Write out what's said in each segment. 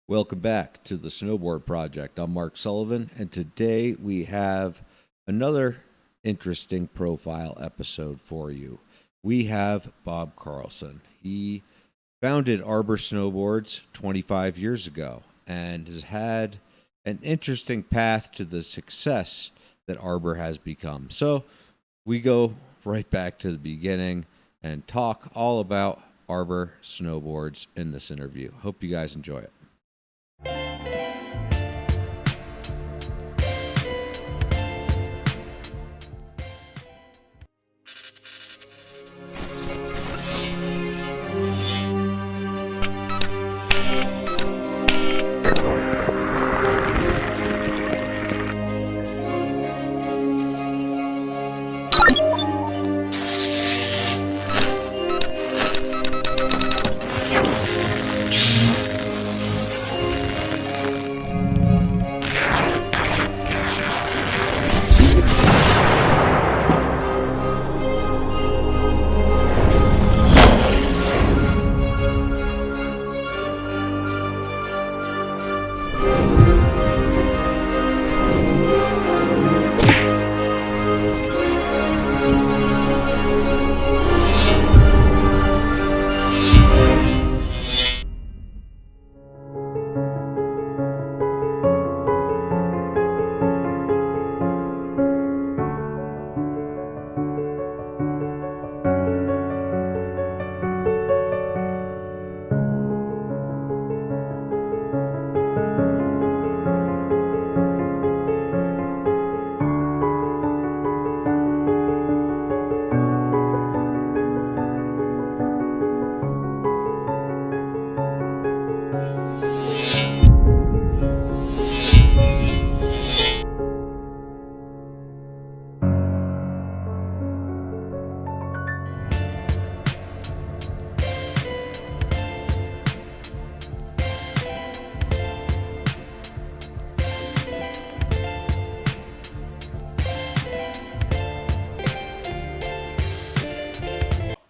Welcome back to the Snowboard Project. I'm Mark Sullivan, and today we have another interesting profile episode for you. We have Bob Carlson. He founded Arbor Snowboards 25 years ago and has had an interesting path to the success that Arbor has become. So we go right back to the beginning and talk all about Arbor Snowboards in this interview. Hope you guys enjoy it.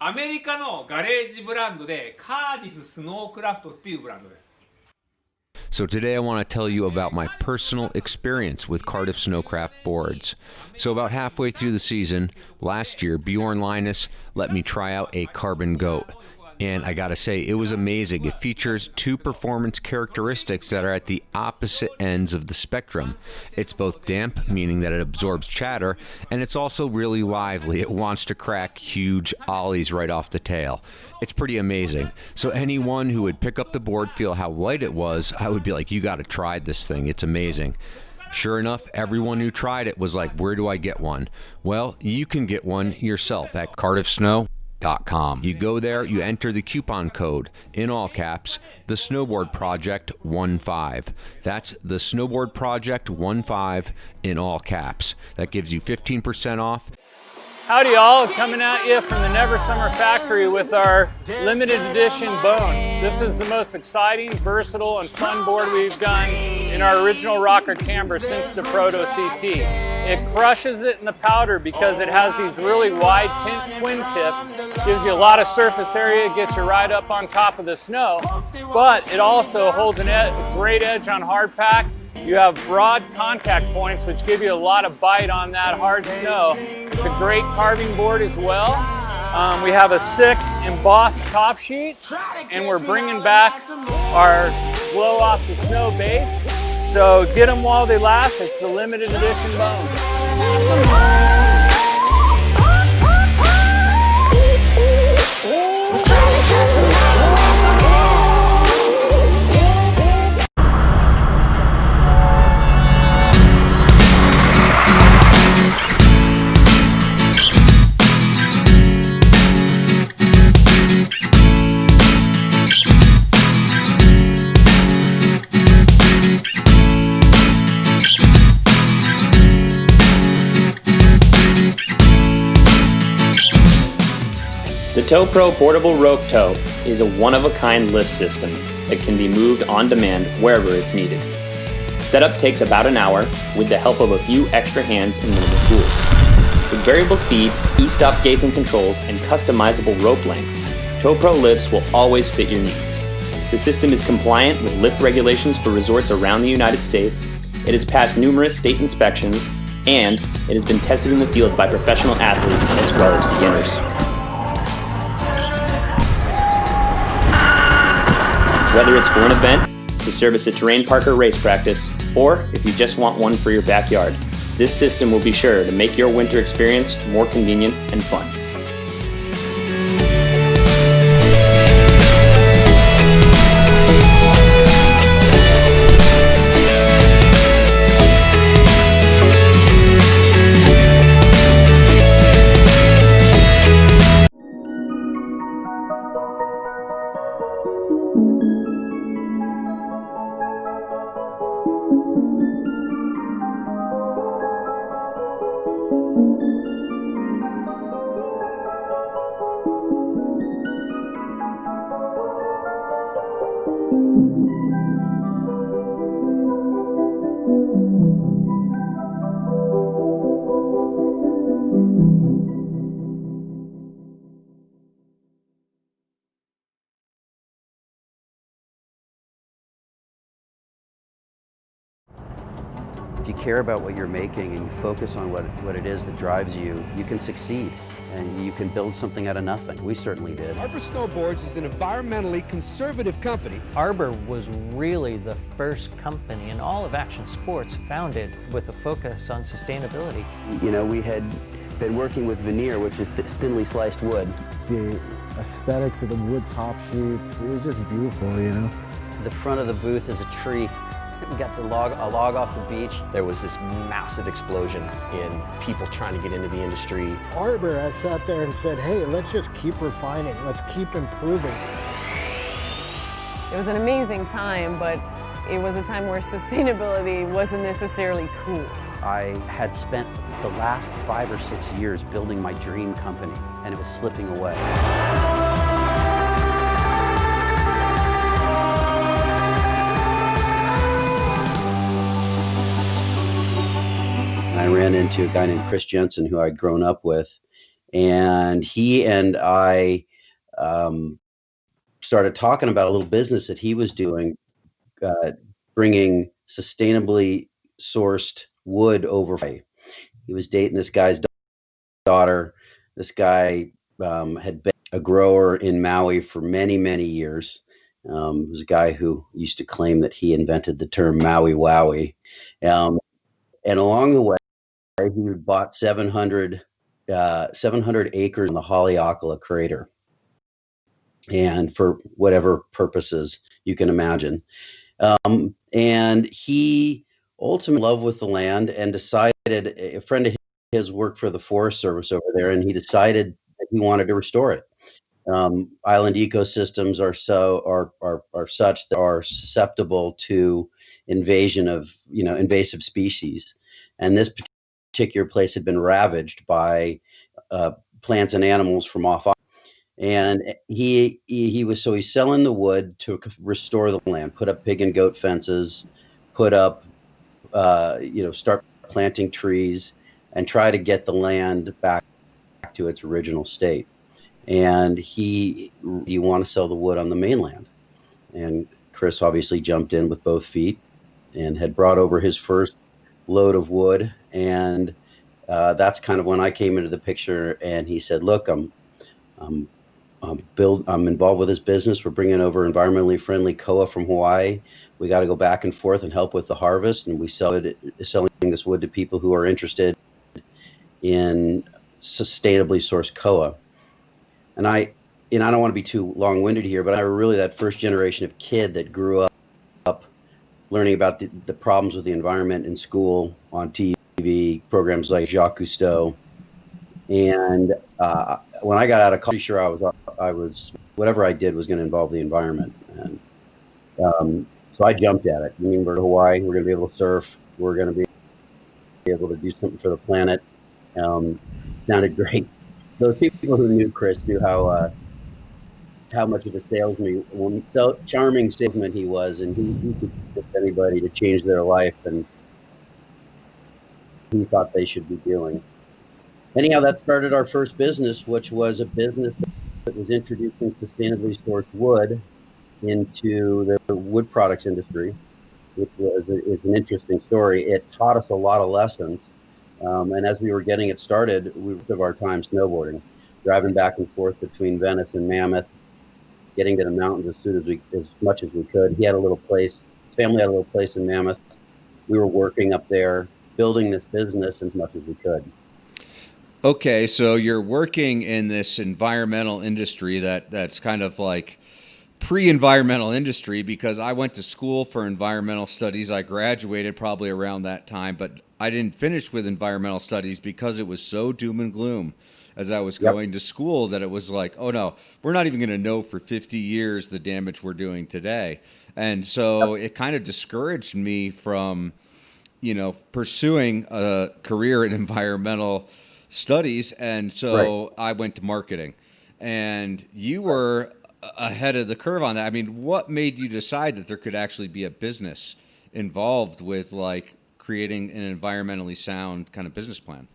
アメリカのガレージブランドでカーディフスノークラフトっていうブランドです。 So today I want to tell you about my personal experience with Cardiff Snowcraft boards. So about halfway through the season, last year, Bjorn Linus let me try out a Carbon Goat. And I gotta say, it was amazing. It features two performance characteristics that are at the opposite ends of the spectrum. It's both damp, meaning that it absorbs chatter, and it's also really lively. It wants to crack huge ollies right off the tail. It's pretty amazing. So anyone who would pick up the board, feel how light it was, I would be like, you gotta try this thing. It's amazing. Sure enough, everyone who tried it was like, where do I get one? Well, you can get one yourself at cardiffsnow.com. You go there, you enter the coupon code, in all caps, the Snowboard Project 15. That's the Snowboard Project 15 in all caps. That gives you 15% off. Howdy y'all, coming at you from the Never Summer Factory with our limited edition Bone. This is the most exciting, versatile, and fun board we've done in our original rocker camber since the Proto CT. It crushes it in the powder because it has these really wide twin tips, gives you a lot of surface area, gets you right up on top of the snow, but it also holds a great edge on hard pack. You have broad contact points which give you a lot of bite on that hard snow. It's a great carving board as well. We have a sick embossed top sheet, and we're bringing back our blow off the snow base. So get them while they last. It's the limited edition Bone. The TowPro Portable Rope Tow is a one-of-a-kind lift system that can be moved on demand wherever it's needed. Setup takes about an hour with the help of a few extra hands and minimal tools. With variable speed, e-stop gates and controls, and customizable rope lengths, TowPro lifts will always fit your needs. The system is compliant with lift regulations for resorts around the United States. It has passed numerous state inspections, and it has been tested in the field by professional athletes as well as beginners. Whether it's for an event, to service a terrain park or race practice, or if you just want one for your backyard, this system will be sure to make your winter experience more convenient and fun. If you care about what you're making and you focus on what it is that drives you, you can succeed and you can build something out of nothing. We certainly did. Arbor Snowboards is an environmentally conservative company. Arbor was really the first company in all of action sports founded with a focus on sustainability. You know, we had been working with veneer, which is thinly sliced wood. The aesthetics of the wood top sheets, it was just beautiful, you know. The front of the booth is a tree. We got a log off the beach. There was this massive explosion in people trying to get into the industry. Arbor, I sat there and said, hey, let's just keep refining, let's keep improving. It was an amazing time, but it was a time where sustainability wasn't necessarily cool. I had spent the last 5 or 6 years building my dream company, and it was slipping away. I ran into a guy named Chris Jensen who I'd grown up with, and he and I started talking about a little business that he was doing, bringing sustainably sourced wood over. He was dating this guy's daughter. This guy had been a grower in Maui for many, many years. He was a guy who used to claim that he invented the term Maui Wowie. And along the way, he had bought 700 acres in the Haleakala crater, and for whatever purposes you can imagine. And he ultimately fell in love with the land and decided, a friend of his worked for the Forest Service over there, and he decided that he wanted to restore it. Island ecosystems are such that are susceptible to invasion of invasive species, and this particular place had been ravaged by plants and animals from off. And he's selling the wood to restore the land, put up pig and goat fences, put up start planting trees, and try to get the land back to its original state. And you want to sell the wood on the mainland. And Chris obviously jumped in with both feet and had brought over his first load of wood. And that's kind of when I came into the picture, and he said, look, I'm involved with this business. We're bringing over environmentally friendly koa from Hawaii. We got to go back and forth and help with the harvest. And we selling this wood to people who are interested in sustainably sourced koa. And I don't want to be too long-winded here, but I were really that first generation of kid that grew up learning about the problems with the environment in school, on TV, programs like Jacques Cousteau. And when I got out of college, sure I was whatever I did was going to involve the environment. And so I jumped at it. I mean, we're to Hawaii. We're going to be able to surf. We're going to be able to do something for the planet. Sounded great. Those people who knew Chris knew how much of a charming salesman he was, and he could get anybody to change their life, and he thought they should be doing. Anyhow, that started our first business, which was a business that was introducing sustainably sourced wood into the wood products industry, which is an interesting story. It taught us a lot of lessons. And as we were getting it started, we spent our time snowboarding, driving back and forth between Venice and Mammoth, getting to the mountains as much as we could. He had a little place, his family had a little place in Mammoth. We were working up there, building this business as much as we could. Okay, so you're working in this environmental industry that's kind of like pre-environmental industry, because I went to school for environmental studies. I graduated probably around that time, but I didn't finish with environmental studies because it was so doom and gloom as I was going to school that it was like, oh no, we're not even going to know for 50 years the damage we're doing today. And so it kind of discouraged me from, pursuing a career in environmental studies. And so I went to marketing, and you were ahead of the curve on that. I mean, what made you decide that there could actually be a business involved with like creating an environmentally sound kind of business plan?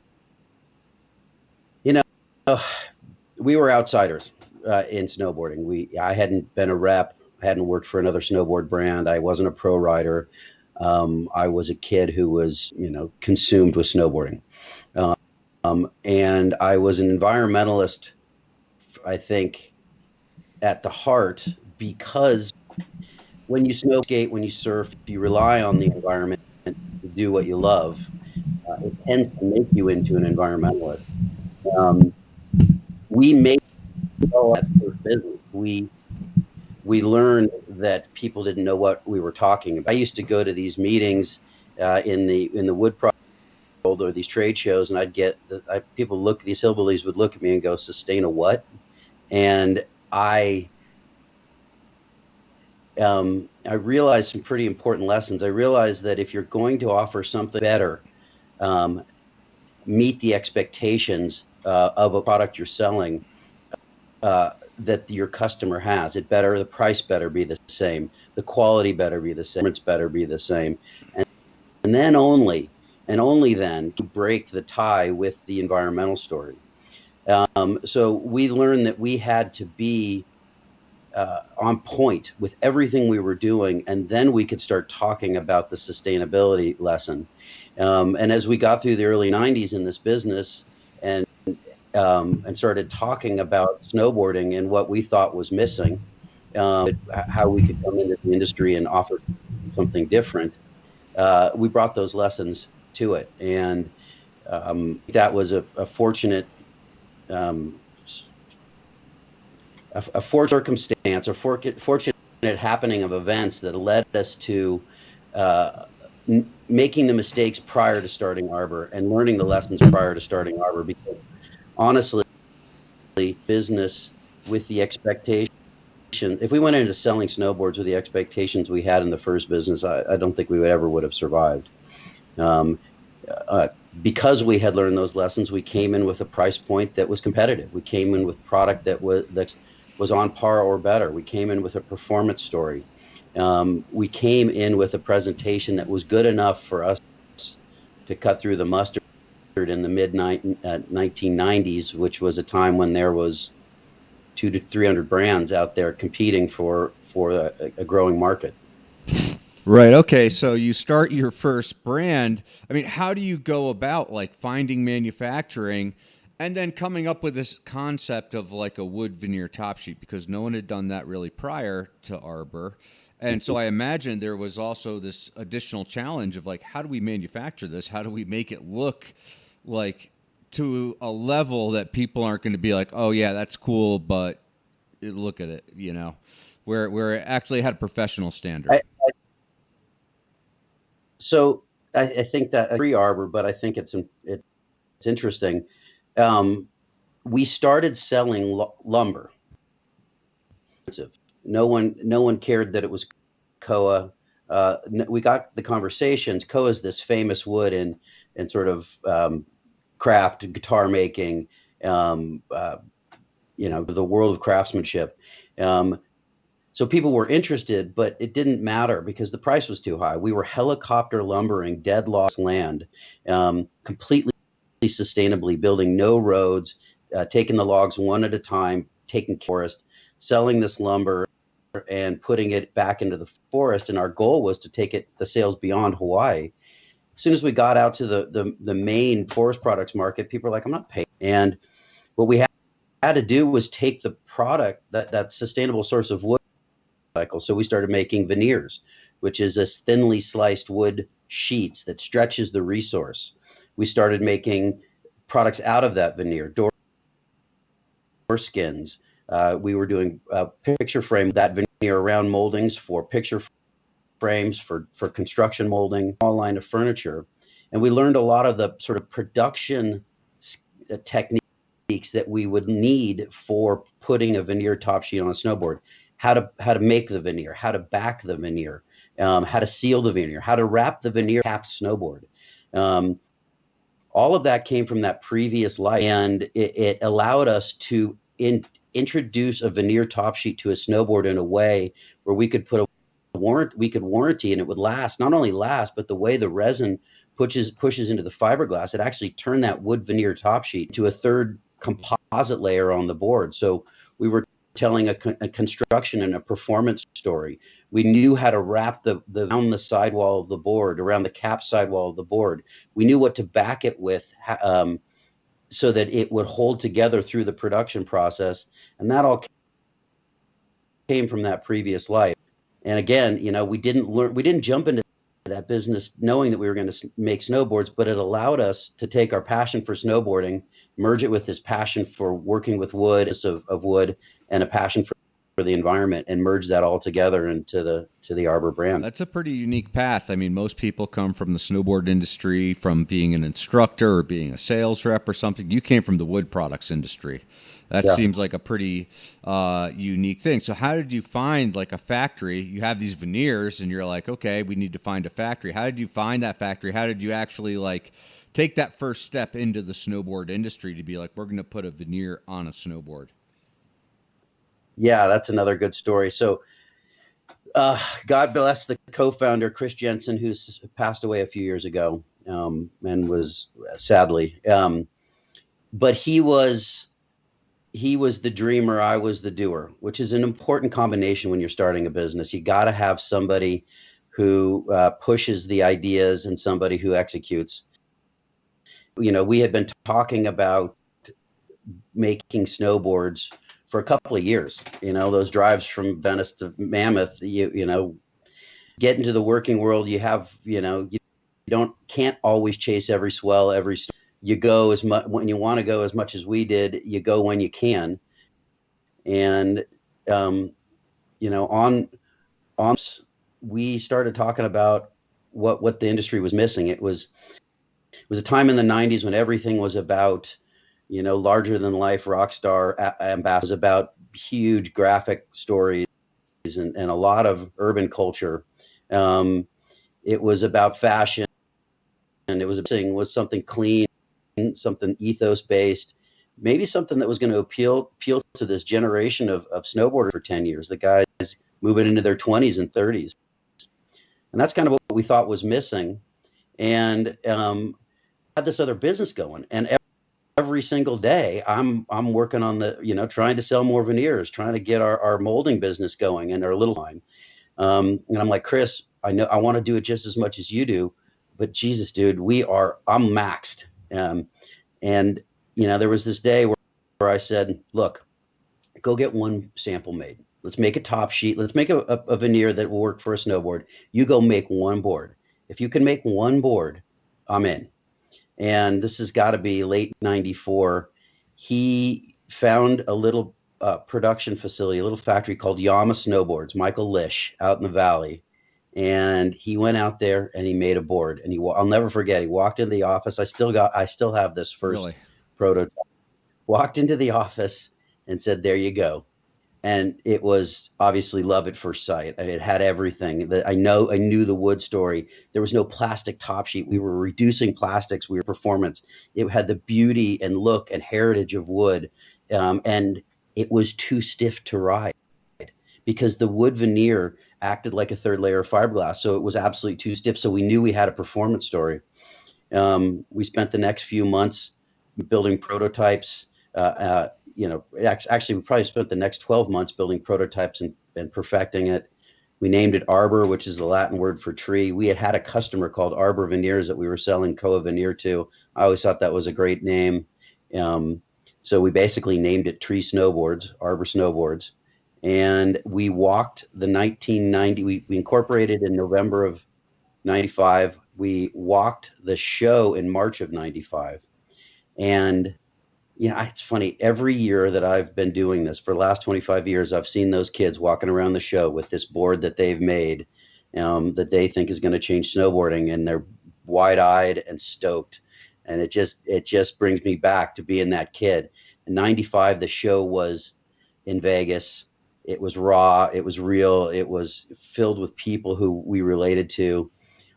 We were outsiders in snowboarding. I hadn't been a rep. I hadn't worked for another snowboard brand. I wasn't a pro rider. I was a kid who was, consumed with snowboarding. And I was an environmentalist, I think, at the heart, because when you snow skate, when you surf, you rely on the environment to do what you love. It tends to make you into an environmentalist. We made that first business. We learned that people didn't know what we were talking about. I used to go to these meetings in the wood product world, or these trade shows, and these hillbillies would look at me and go, "Sustain a what?" And I realized some pretty important lessons. I realized that if you're going to offer something better, meet the expectations of a product you're selling, that your customer has. The price better be the same, the quality better be the same, it's better be the same, and then only then to break the tie with the environmental story. So we learned that we had to be on point with everything we were doing, and then we could start talking about the sustainability lesson. And as we got through the early 90s in this business, and started talking about snowboarding and what we thought was missing, how we could come into the industry and offer something different, we brought those lessons to it. And that was a fortunate circumstance, or fortunate happening of events that led us to making the mistakes prior to starting Arbor and learning the lessons prior to starting Arbor. Because honestly, business with the expectation, if we went into selling snowboards with the expectations we had in the first business, I don't think we would have survived. Because we had learned those lessons, we came in with a price point that was competitive. We came in with product that was on par or better. We came in with a performance story. We came in with a presentation that was good enough for us to cut through the mustard in the mid 1990s, which was a time when there was 200 to 300 brands out there competing for a growing market. Right. Okay. So you start your first brand. I mean, how do you go about like finding manufacturing and then coming up with this concept of like a wood veneer top sheet? Because no one had done that really prior to Arbor. And so I imagine there was also this additional challenge of like, how do we manufacture this? How do we make it look like to a level that people aren't going to be like, oh yeah, that's cool, but look at it, where it actually had a professional standard. I think that pre-Arbor, but I think it's interesting. We started selling lumber. No one cared that it was koa. We got the conversations. Koa is this famous wood in sort of craft, guitar making, the world of craftsmanship. So people were interested, but it didn't matter because the price was too high. We were helicopter lumbering dead-lost land, completely sustainably, building no roads, taking the logs one at a time, taking forest, selling this lumber and putting it back into the forest. And our goal was to take the sales beyond Hawaii. As soon as we got out to the main forest products market, people were like, I'm not paying. And what we had to do was take the product, that sustainable source of wood cycle. So we started making veneers, which is this thinly sliced wood sheets that stretches the resource. We started making products out of that veneer, door skins. We were doing picture frame, that veneer around moldings for picture frames, for construction molding, all line of furniture. And we learned a lot of the sort of production techniques that we would need for putting a veneer top sheet on a snowboard. How to make the veneer, how to back the veneer, how to seal the veneer, how to wrap the veneer capped snowboard. All of that came from that previous life, and it allowed us to introduce a veneer top sheet to a snowboard in a way where we could put we could warranty, and it would last, not only last, but the way the resin pushes into the fiberglass, it actually turned that wood veneer top sheet to a third composite layer on the board. So we were telling a construction and a performance story. We knew how to wrap around the sidewall of the board, around the cap sidewall of the board. We knew what to back it with, so that it would hold together through the production process. And that all came from that previous life. And again, we didn't jump into that business knowing that we were going to make snowboards, but it allowed us to take our passion for snowboarding, merge it with this passion for working with wood, of wood, and a passion for the environment, and merge that all together into the Arbor brand. That's a pretty unique path. I mean, most people come from the snowboard industry, from being an instructor or being a sales rep or something. You came from the wood products industry. That seems like a pretty unique thing. So how did you find like a factory? You have these veneers and you're like, okay, we need to find a factory. How did you find that factory? How did you actually like take that first step into the snowboard industry to be like, we're going to put a veneer on a snowboard? Yeah, that's another good story. So God bless the co-founder, Chris Jensen, who's passed away a few years ago, and was sadly, but he was the dreamer. I was the doer, which is an important combination when you're starting a business. You got to have somebody who pushes the ideas and somebody who executes. We had been talking about making snowboards for a couple of years. Those drives from Venice to Mammoth, get into the working world. You have, you can't always chase every swell, you go as much when you want to go, as much as we did. You go when you can. And, we started talking about what the industry was missing. It was a time in the 90s when everything was about, larger than life rock star ambassadors, about huge graphic stories and a lot of urban culture. It was about fashion, and it was something clean, something ethos based, maybe something that was going to appeal to this generation of snowboarders for 10 years, the guys moving into their 20s and 30s. And that's kind of what we thought was missing. And had this other business going, and every single day I'm working on trying to sell more veneers, trying to get our molding business going and our little line. And I'm like, Chris, I know I want to do it just as much as you do, but Jesus, dude, I'm maxed. And there was this day where I said, look, go get one sample made. Let's make a top sheet. Let's make a veneer that will work for a snowboard. You go make one board. If you can make one board, I'm in. And this has got to be late 94. He found a little production facility, a little factory called Yama Snowboards, Michael Lish, out in the valley. And he went out there and he made a board. And I'll never forget, he walked into the office. I still have this first prototype. Walked into the office and said, there you go. And it was obviously love at first sight. It had everything that I knew the wood story. There was no plastic top sheet. We were reducing plastics. We were performance. It had the beauty and look and heritage of wood. And it was too stiff to ride because the wood veneer acted like a third layer of fiberglass. So it was absolutely too stiff. So we knew we had a performance story. We spent the next few months building prototypes. actually we probably spent the next 12 months building prototypes and perfecting it. We named it Arbor, which is the Latin word for tree. We had a customer called Arbor Veneers that we were selling Koa veneer to. I always thought that was a great name. So we basically named it Tree Snowboards, Arbor Snowboards. And we walked the 1990, we incorporated in November of 95. We walked the show in March of 95. And it's funny. Every year that I've been doing this for the last 25 years, I've seen those kids walking around the show with this board that they've made that they think is going to change snowboarding, and they're wide-eyed and stoked. And it just brings me back to being that kid. In 95, the show was in Vegas. It was raw. It was real. It was filled with people who we related to.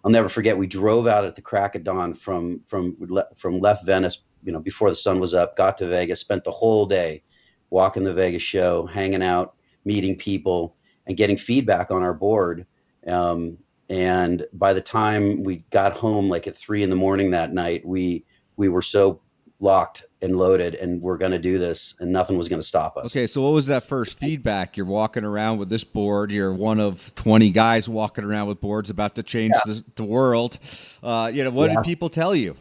I'll never forget. We drove out at the crack of dawn from left Venice, before the sun was up, got to Vegas, spent the whole day walking the Vegas show, hanging out, meeting people, and getting feedback on our board. And by the time we got home, like at 3 a.m. that night, we were so locked and loaded, and we're going to do this, and nothing was going to stop us. Okay, so what was that first feedback? You're walking around with this board. You're one of 20 guys walking around with boards about to change the world. What did people tell you?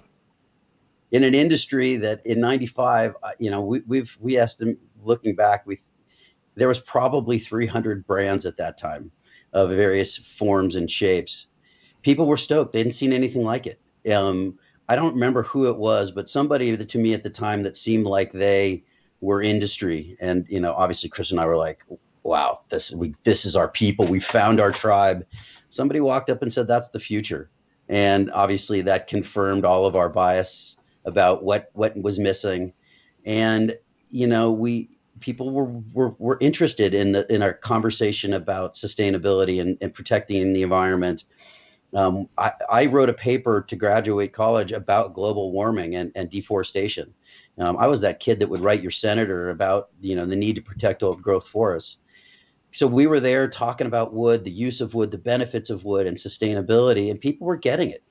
In an industry that in 95, we estimate, looking back, there was probably 300 brands at that time of various forms and shapes. People were stoked. They hadn't seen anything like it. I don't remember who it was, but somebody to me at the time that seemed like they were industry. And, obviously Chris and I were like, wow, this is our people. We found our tribe. Somebody walked up and said, that's the future. And obviously that confirmed all of our bias about what was missing. And, people were interested in our conversation about sustainability and protecting the environment. I wrote a paper to graduate college about global warming and deforestation. I was that kid that would write your senator about, the need to protect old growth forests. So we were there talking about wood, the use of wood, the benefits of wood and sustainability, and people were getting it.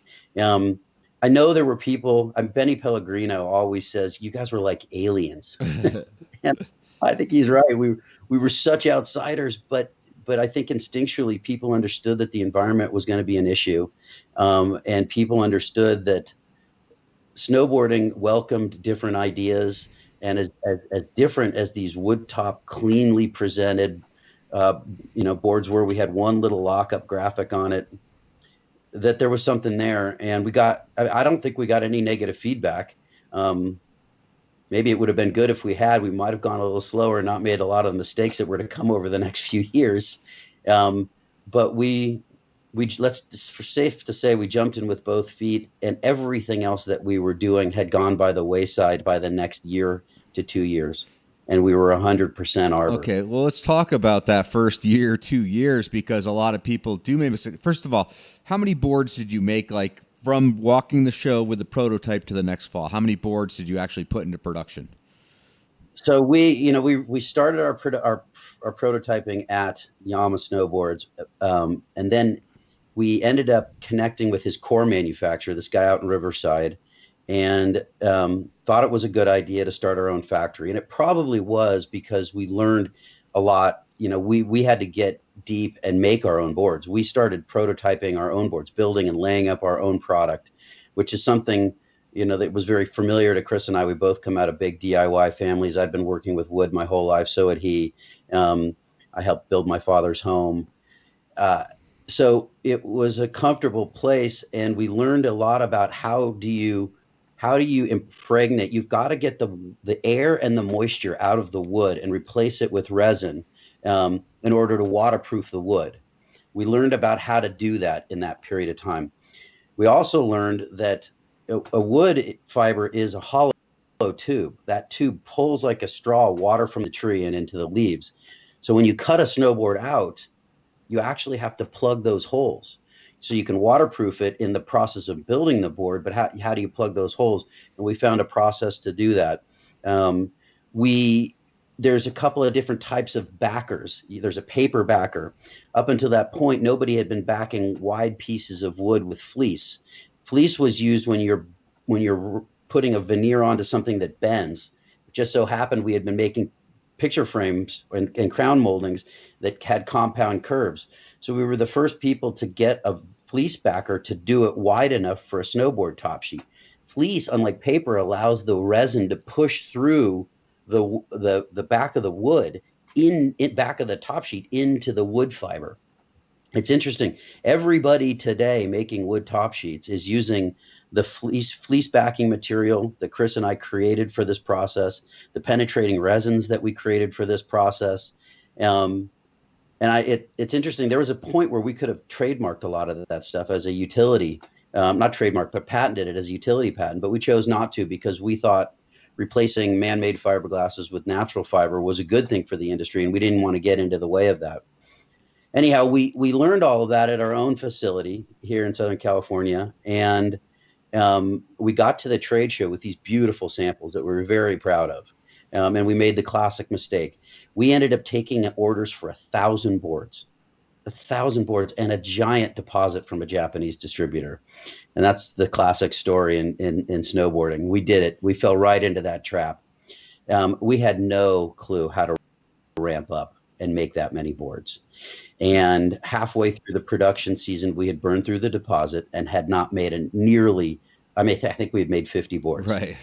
I know there were people, Benny Pellegrino always says, you guys were like aliens. And I think he's right. We were such outsiders, but I think instinctually people understood that the environment was going to be an issue. And people understood that snowboarding welcomed different ideas, and as different as these wood top, cleanly presented, boards where we had one little lockup graphic on it, that there was something there. And I don't think we got any negative feedback. Maybe it would have been good if we might have gone a little slower and not made a lot of the mistakes that were to come over the next few years. But for safe to say, we jumped in with both feet, and everything else that we were doing had gone by the wayside by the next year to 2 years. And we were 100% Arbor. Okay, well, let's talk about that first year, 2 years, because a lot of people do make mistakes. First of all, how many boards did you make, like, from walking the show with the prototype to the next fall? How many boards did you actually put into production? So we started our prototyping at Yama Snowboards, and then we ended up connecting with his core manufacturer, this guy out in Riverside, and thought it was a good idea to start our own factory. And it probably was, because we learned a lot. We had to get deep and make our own boards. We started prototyping our own boards, building and laying up our own product, which is something, that was very familiar to Chris and I. We both come out of big DIY families. I've been working with wood my whole life. So had he. I helped build my father's home. So it was a comfortable place, and we learned a lot about how do you impregnate. You've got to get the air and the moisture out of the wood and replace it with resin in order to waterproof the wood. We learned about how to do that in that period of time. We also learned that a wood fiber is a hollow tube. That tube pulls like a straw water from the tree and into the leaves. So when you cut a snowboard out, you actually have to plug those holes. So you can waterproof it in the process of building the board, but how do you plug those holes? And we found a process to do that. There's a couple of different types of backers. There's a paper backer. Up until that point, nobody had been backing wide pieces of wood with fleece. Fleece was used when you're putting a veneer onto something that bends. just so happened we had been making picture frames and crown moldings that had compound curves. So we were the first people to get a fleece backer to do it wide enough for a snowboard top sheet. Fleece, unlike paper, allows the resin to push through the back of the wood in back of the top sheet into the wood fiber. It's interesting. Everybody today making wood top sheets is using the fleece backing material that Chris and I created for this process, the penetrating resins that we created for this process. It's interesting. There was a point where we could have trademarked a lot of that stuff as a utility, not trademarked, but patented it as a utility patent. But we chose not to because we thought replacing man-made fiberglasses with natural fiber was a good thing for the industry, and we didn't want to get into the way of that. Anyhow, we learned all of that at our own facility here in Southern California, and we got to the trade show with these beautiful samples that we were very proud of. And we made the classic mistake. We ended up taking orders for 1,000 boards, and a giant deposit from a Japanese distributor. And that's the classic story in snowboarding. We did it. We fell right into that trap. We had no clue how to ramp up and make that many boards. And halfway through the production season, we had burned through the deposit and had not made I think we had made 50 boards. Right.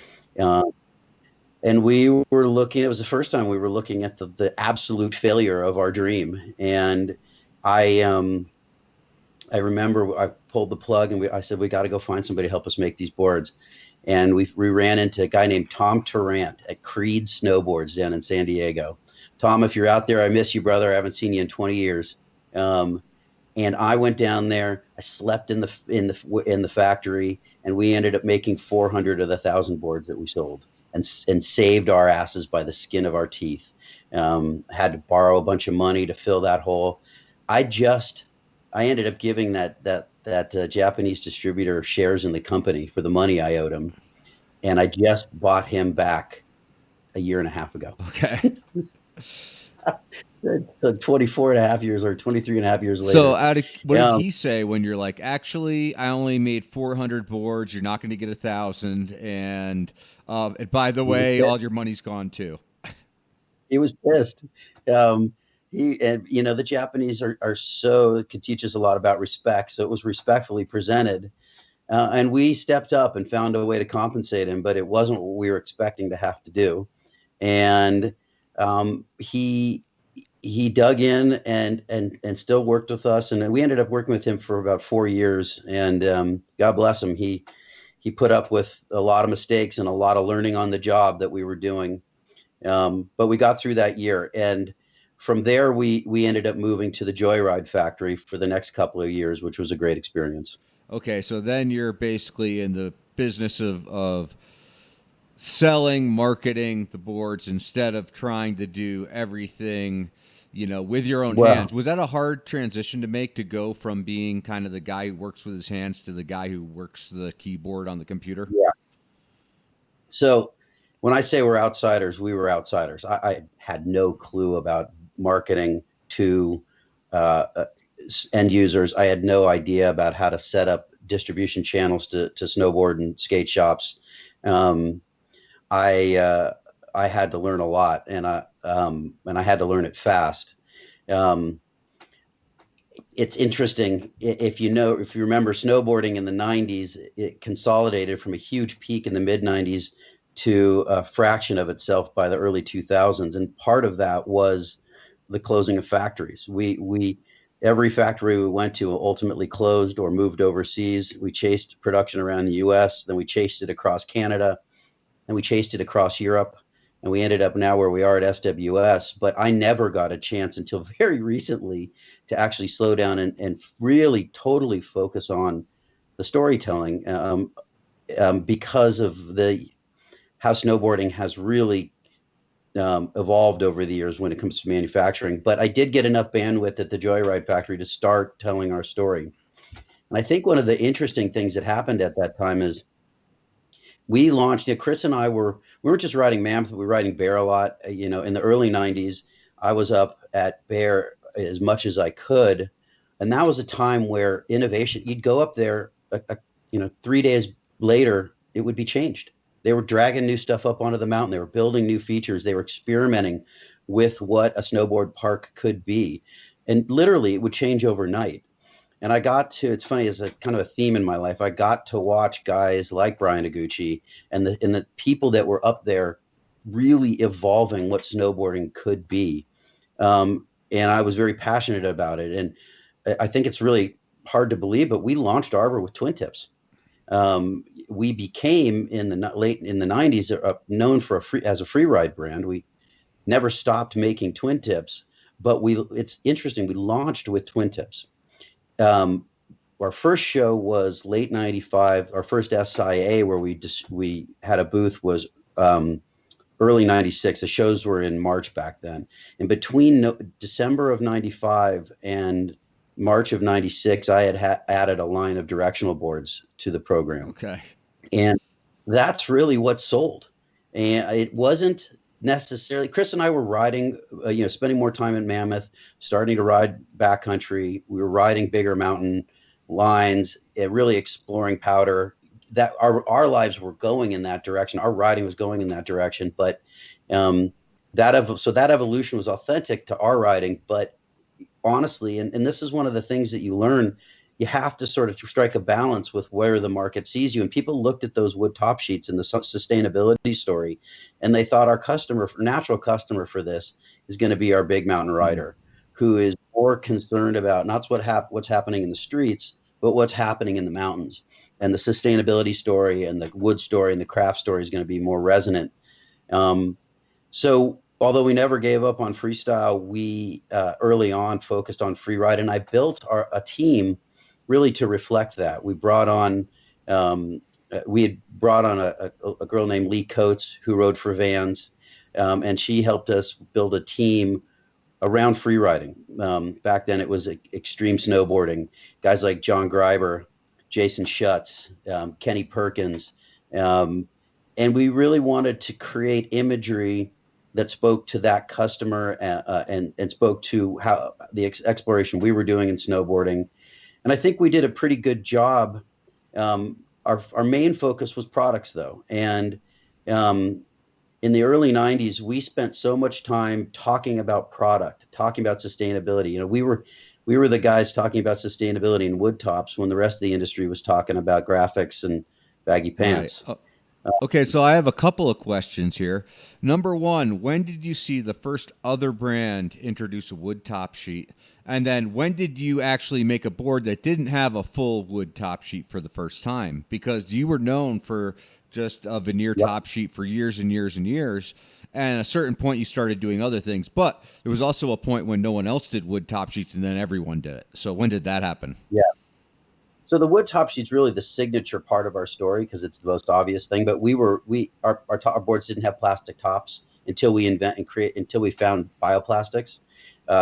And we were looking, it was the first time we were looking at the absolute failure of our dream. And I remember I pulled the plug and I said, we got to go find somebody to help us make these boards. And we ran into a guy named Tom Tarrant at Creed Snowboards down in San Diego. Tom, if you're out there, I miss you, brother. I haven't seen you in 20 years. And I went down there. I slept in the factory, and we ended up making 400 of the 1,000 boards that we sold, and saved our asses by the skin of our teeth. Had to borrow a bunch of money to fill that hole. I ended up giving that Japanese distributor shares in the company for the money I owed him, and I just bought him back a year and a half ago. Okay. So 24 and a half years or 23 and a half years later. So what did he say when you're like, actually, I only made 400 boards. You're not going to get 1,000. And by the way, all your money's gone too. He was pissed. The Japanese are so, could teach us a lot about respect. So it was respectfully presented. And we stepped up and found a way to compensate him, but it wasn't what we were expecting to have to do. And he dug in and still worked with us, and we ended up working with him for about 4 years. And God bless him, he put up with a lot of mistakes and a lot of learning on the job that we were doing. But we got through that year, and from there we ended up moving to the Joyride factory for the next couple of years, which was a great experience. Okay, so then you're basically in the business of selling, marketing the boards instead of trying to do everything, with your own hands. Was that a hard transition to make, to go from being kind of the guy who works with his hands to the guy who works the keyboard on the computer? Yeah. So when I say we're outsiders, we were outsiders. I had no clue about marketing to end users. I had no idea about how to set up distribution channels to snowboard and skate shops. I had to learn a lot, and I had to learn it fast. It's interesting. If you remember, snowboarding in the 90s, it consolidated from a huge peak in the mid 90s to a fraction of itself by the early 2000s. And part of that was the closing of factories. Every factory we went to ultimately closed or moved overseas. We chased production around the US, then we chased it across Canada, and we chased it across Europe, and we ended up now where we are at SWS. But I never got a chance until very recently to actually slow down and really totally focus on the storytelling, because of how snowboarding has really evolved over the years when it comes to manufacturing. But I did get enough bandwidth at the Joyride factory to start telling our story. And I think one of the interesting things that happened at that time is we launched, Chris and I we weren't just riding Mammoth, we were riding Bear a lot. In the early 90s, I was up at Bear as much as I could. And that was a time where innovation, you'd go up there, 3 days later, it would be changed. They were dragging new stuff up onto the mountain. They were building new features. They were experimenting with what a snowboard park could be. And literally it would change overnight. And I got to, it's funny, as a kind of a theme in my life, I got to watch guys like Brian Iguchi and the people that were up there really evolving what snowboarding could be. And I was very passionate about it. And I think it's really hard to believe, but we launched Arbor with twin tips. We became in the late in the 90s known for as a free ride brand. We never stopped making twin tips, but it's interesting. We launched with twin tips. Our first show was late 95. Our first SIA where we had a booth was early 96. The shows were in March back then. And between December of 95 and March of 96, I had added a line of directional boards to the program. Okay. And that's really what sold. And it wasn't necessarily, Chris and I were riding, spending more time in Mammoth, starting to ride backcountry. We were riding bigger mountain lines, really exploring powder. That our lives were going in that direction. Our riding was going in that direction. But that evolution was authentic to our riding. But honestly, and this is one of the things that you learn, you have to sort of strike a balance with where the market sees you. And people looked at those wood top sheets and the sustainability story, and they thought our natural customer for this is going to be our big mountain rider, who is more concerned about not what's happening in the streets, but what's happening in the mountains. And the sustainability story and the wood story and the craft story is going to be more resonant. So although we never gave up on freestyle, we early on focused on free ride, and I built a team really to reflect that. We had brought on a girl named Lee Coates who rode for Vans, and she helped us build a team around free riding. Back then it was extreme snowboarding. Guys like John Greiber, Jason Schutz, Kenny Perkins, and we really wanted to create imagery that spoke to that customer and spoke to how the exploration we were doing in snowboarding. And I think we did a pretty good job. Our main focus was products, though. And in the early 90s, we spent so much time talking about product, talking about sustainability. We were the guys talking about sustainability in wood tops when the rest of the industry was talking about graphics and baggy pants. Right. Okay, so I have a couple of questions here. Number one, when did you see the first other brand introduce a wood top sheet? And then when did you actually make a board that didn't have a full wood top sheet for the first time? Because you were known for just a veneer top sheet for years and years and years. And at a certain point, you started doing other things. But there was also a point when no one else did wood top sheets, and then everyone did it. So when did that happen? Yeah. So the wood top sheet's really the signature part of our story because it's the most obvious thing. But our boards didn't have plastic tops until we found bioplastics.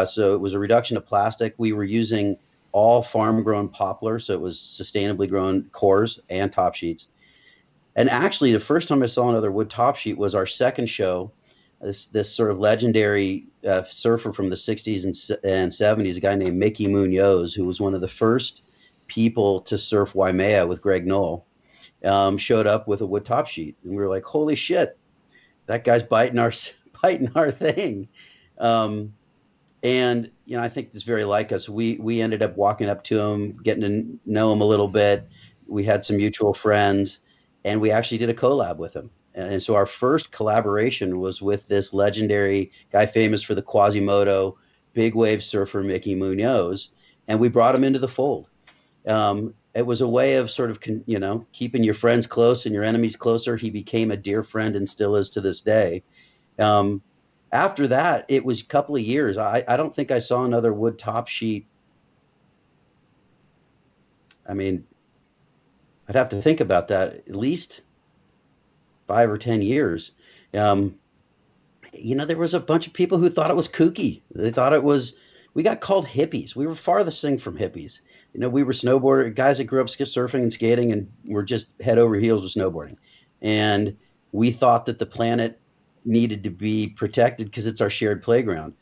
So it was a reduction of plastic. We were using all farm-grown poplar, so it was sustainably grown cores and top sheets. And actually, the first time I saw another wood top sheet was our second show. This sort of legendary surfer from the 60s and 70s, a guy named Mickey Munoz, who was one of the first people to surf Waimea with Greg Knoll, showed up with a wood top sheet. And we were like, holy shit, that guy's biting our thing. And, I think it's very like us. We ended up walking up to him, getting to know him a little bit. We had some mutual friends, and we actually did a collab with him. And so our first collaboration was with this legendary guy famous for the Quasimodo big wave surfer, Mickey Munoz, and we brought him into the fold. It was a way of sort of, keeping your friends close and your enemies closer. He became a dear friend and still is to this day. After that, it was a couple of years. I don't think I saw another wood top sheet. I mean, I'd have to think about that. At least 5 or 10 years. There was a bunch of people who thought it was kooky. They thought we got called hippies. We were farthest thing from hippies. We were snowboarders, guys that grew up surfing and skating and were just head over heels with snowboarding. And we thought that the planet needed to be protected because it's our shared playground.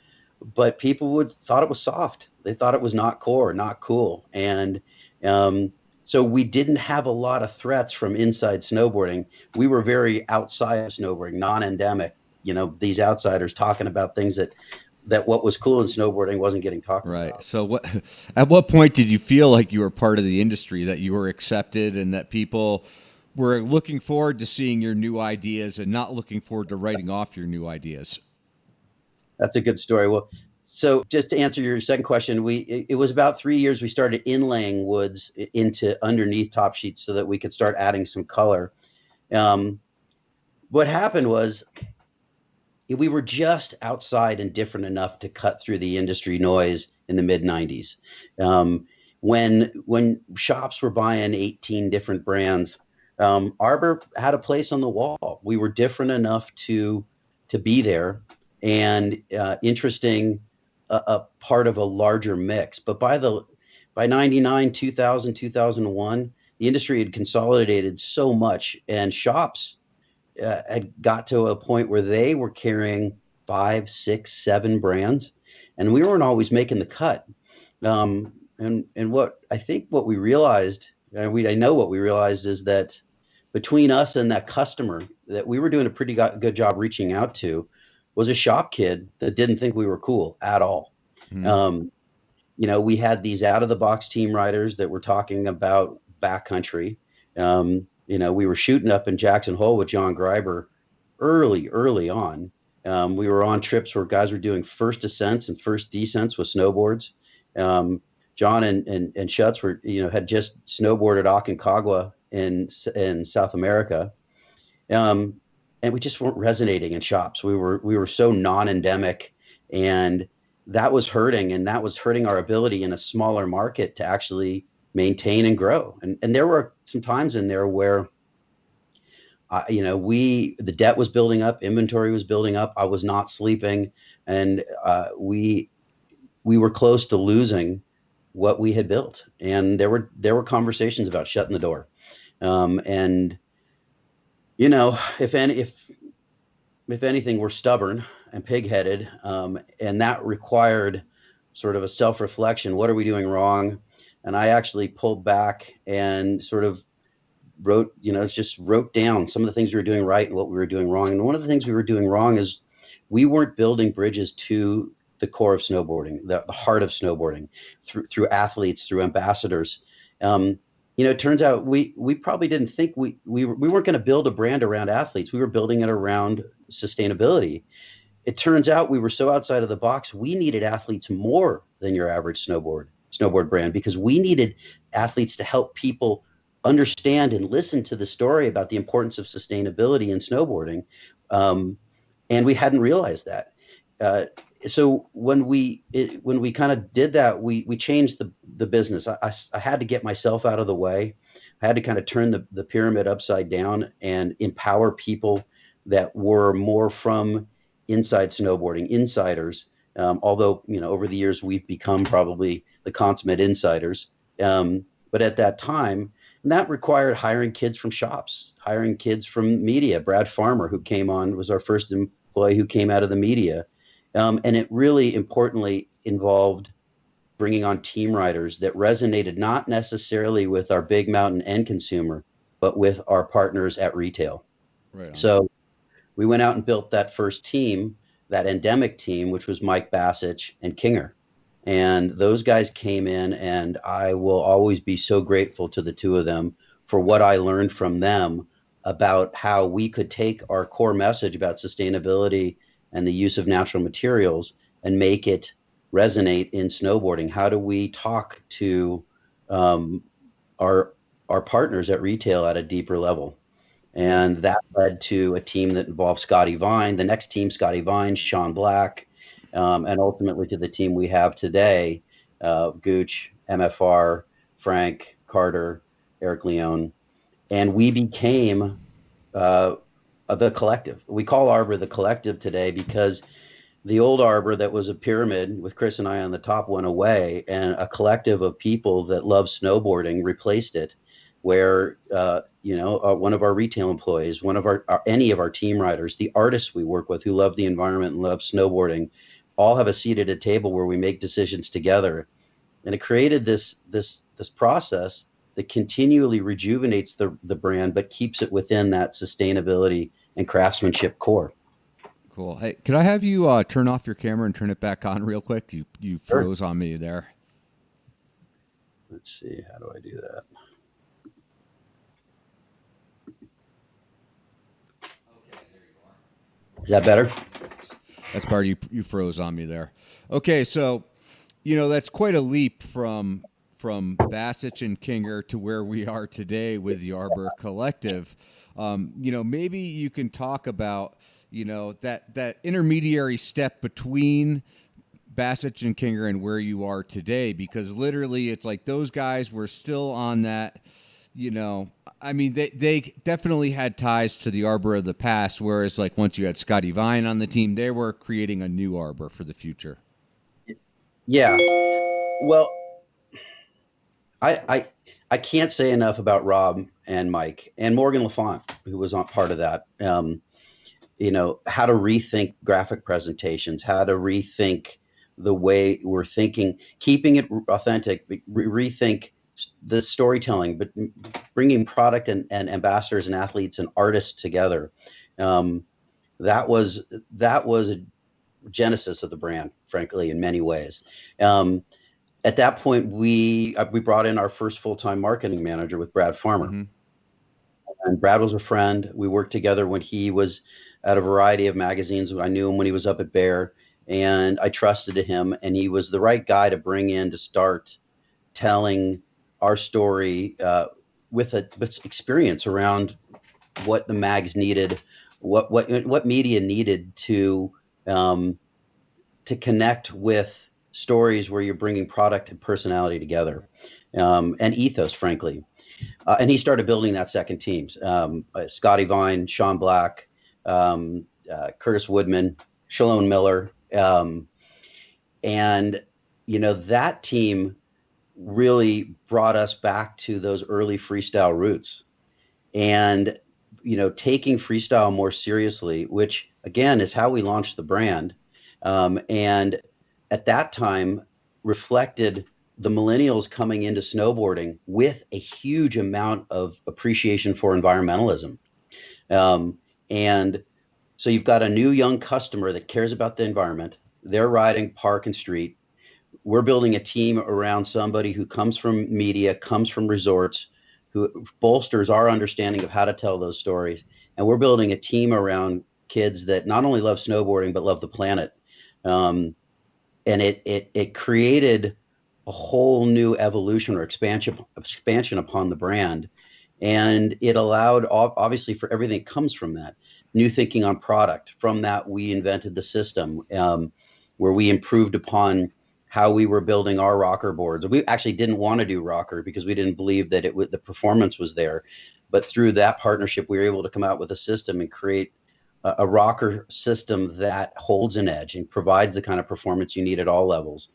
But people thought it was soft. They thought it was not core, not cool. And So we didn't have a lot of threats from inside snowboarding. We were very outside of snowboarding, non-endemic. These outsiders talking about things that what was cool in snowboarding wasn't getting talked Right. about. So at what point did you feel like you were part of the industry, that you were accepted, and that people were looking forward to seeing your new ideas and not looking forward to writing off your new ideas? That's a good story. Well, so just to answer your second question, it was about 3 years we started inlaying woods into underneath top sheets so that we could start adding some color. What happened was we were just outside and different enough to cut through the industry noise in the mid 90s. When shops were buying 18 different brands, Arbor had a place on the wall. We were different enough to be there and interesting, a part of a larger mix. But by 99, 2000, 2001, the industry had consolidated so much, and shops had got to a point where they were carrying 5, 6, 7 brands, and we weren't always making the cut. And what we realized, I know what we realized, is that between us and that customer that we were doing a pretty good job reaching out to was a shop kid that didn't think we were cool at all. We had these out of the box team riders that were talking about backcountry. We were shooting up in Jackson Hole with John Greiber early on. We were on trips where guys were doing first ascents and first descents with snowboards. John and Schutz had just snowboarded Aconcagua in South America. And we just weren't resonating in shops. We were so non-endemic, and that was hurting our ability in a smaller market to actually maintain and grow. And there were some times in there where, the debt was building up, inventory was building up. I was not sleeping, and we were close to losing what we had built. And there were conversations about shutting the door. If anything, we're stubborn and pig-headed, and that required sort of a self-reflection. What are we doing wrong? And I actually pulled back and sort of wrote down some of the things we were doing right and what we were doing wrong. And one of the things we were doing wrong is we weren't building bridges to the core of snowboarding, the heart of snowboarding, through athletes, through ambassadors. It turns out we probably didn't think we weren't going to build a brand around athletes. We were building it around sustainability. It turns out we were so outside of the box, we needed athletes more than your average snowboard brand, because we needed athletes to help people understand and listen to the story about the importance of sustainability in snowboarding. And we hadn't realized that. So when we kind of did that, we changed the business. I had to get myself out of the way. I had to kind of turn the pyramid upside down and empower people that were more from inside snowboarding, insiders. Although, over the years, we've become probably the consummate insiders. But at that time, that required hiring kids from shops, hiring kids from media. Brad Farmer, who came on, was our first employee who came out of the media. And it really importantly involved bringing on team riders that resonated not necessarily with our big mountain end consumer, but with our partners at retail. Right. So we went out and built that first team, that endemic team, which was Mike Bassich and Kinger. And those guys came in, and I will always be so grateful to the two of them for what I learned from them about how we could take our core message about sustainability and the use of natural materials and make it resonate in snowboarding. How do we talk to our partners at retail at a deeper level? And that led to a team that involved Scotty Vine, the next team, Scotty Vine, Sean Black, and ultimately to the team we have today, Gooch, MFR, Frank, Carter, Eric Leone. And we became the collective. We call Arbor the collective today because the old Arbor that was a pyramid with Chris and I on the top went away, and a collective of people that love snowboarding replaced it, where one of our retail employees, one of any of our team riders, the artists we work with who love the environment and love snowboarding, all have a seat at a table where we make decisions together. And it created this process that continually rejuvenates the brand, but keeps it within that sustainability and craftsmanship core. Cool. Hey, could I have you turn off your camera and turn it back on real quick? You froze on me there. Let's see, how do I do that? Is that better? That's part you froze on me there. Okay, so that's quite a leap from Bassett and Kinger to where we are today with the Arbor Collective. Maybe you can talk about that intermediary step between Bassett and Kinger and where you are today, because literally it's like those guys were still on that. They definitely had ties to the Arbor of the past, whereas like once you had Scotty Vine on the team, they were creating a new Arbor for the future. Yeah. Well, I can't say enough about Rob and Mike and Morgan LaFont, who was on part of that. How to rethink graphic presentations, how to rethink the way we're thinking, keeping it authentic, rethink the storytelling, but bringing product and ambassadors and athletes and artists together. That was a genesis of the brand, frankly, in many ways. At that point, we brought in our first full-time marketing manager with Brad Farmer. Mm-hmm. And Brad was a friend. We worked together when he was at a variety of magazines. I knew him when he was up at Bear, and I trusted him, and he was the right guy to bring in to start telling our story with experience around what the mags needed, what media needed to connect with stories where you're bringing product and personality together, and ethos, frankly. And he started building that second team. Scotty Vine, Sean Black, Curtis Woodman, Shalone Miller. And that team really brought us back to those early freestyle roots, and taking freestyle more seriously, which again is how we launched the brand, and at that time reflected the millennials coming into snowboarding with a huge amount of appreciation for environmentalism. And so you've got a new young customer that cares about the environment. They're riding park and street. We're building a team around somebody who comes from media, comes from resorts, who bolsters our understanding of how to tell those stories. And we're building a team around kids that not only love snowboarding, but love the planet. And it created a whole new evolution or expansion upon the brand. And it allowed, obviously, for everything that comes from that, new thinking on product. From that, we invented the system where we improved upon how we were building our rocker boards. We actually didn't want to do rocker because we didn't believe that the performance was there. But through that partnership, we were able to come out with a system and create a rocker system that holds an edge and provides the kind of performance you need at all levels.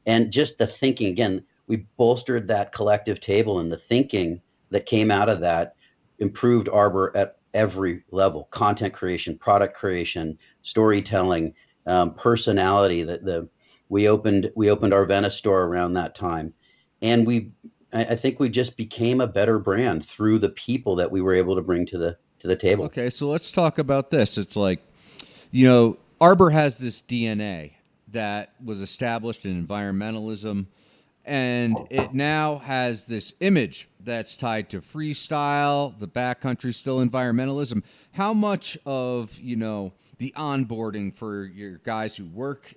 And just the thinking, again, we bolstered that collective table, and the thinking that came out of that improved Arbor at every level: content creation, product creation, storytelling, personality. We opened our Venice store around that time, and I think we just became a better brand through the people that we were able to bring to the table. Okay, so let's talk about this. It's like, Arbor has this DNA that was established in environmentalism, and it now has this image that's tied to freestyle, the backcountry, still environmentalism. How much of, the onboarding for your guys who work,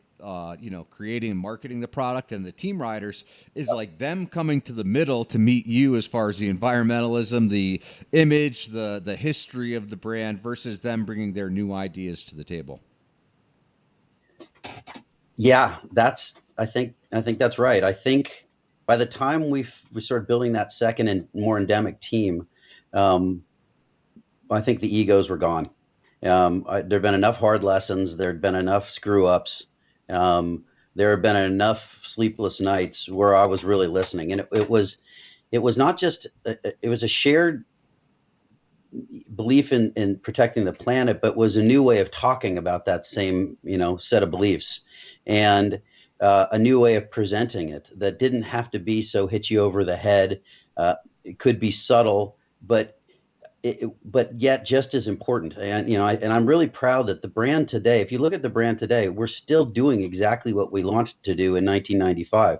creating and marketing the product, and the team riders is like them coming to the middle to meet you as far as the environmentalism, the image, the history of the brand, versus them bringing their new ideas to the table? Yeah, I think that's right. I think by the time we started building that second and more endemic team, I think the egos were gone. There'd been enough hard lessons. There'd been enough screw ups. There had been enough sleepless nights where I was really listening, and it was not just it was a shared belief in protecting the planet, but was a new way of talking about that same set of beliefs, and a new way of presenting it that didn't have to be so hit you over the head. it could be subtle, but but yet just as important. And and I'm really proud that the brand today, if you look at the brand today, we're still doing exactly what we launched to do in 1995.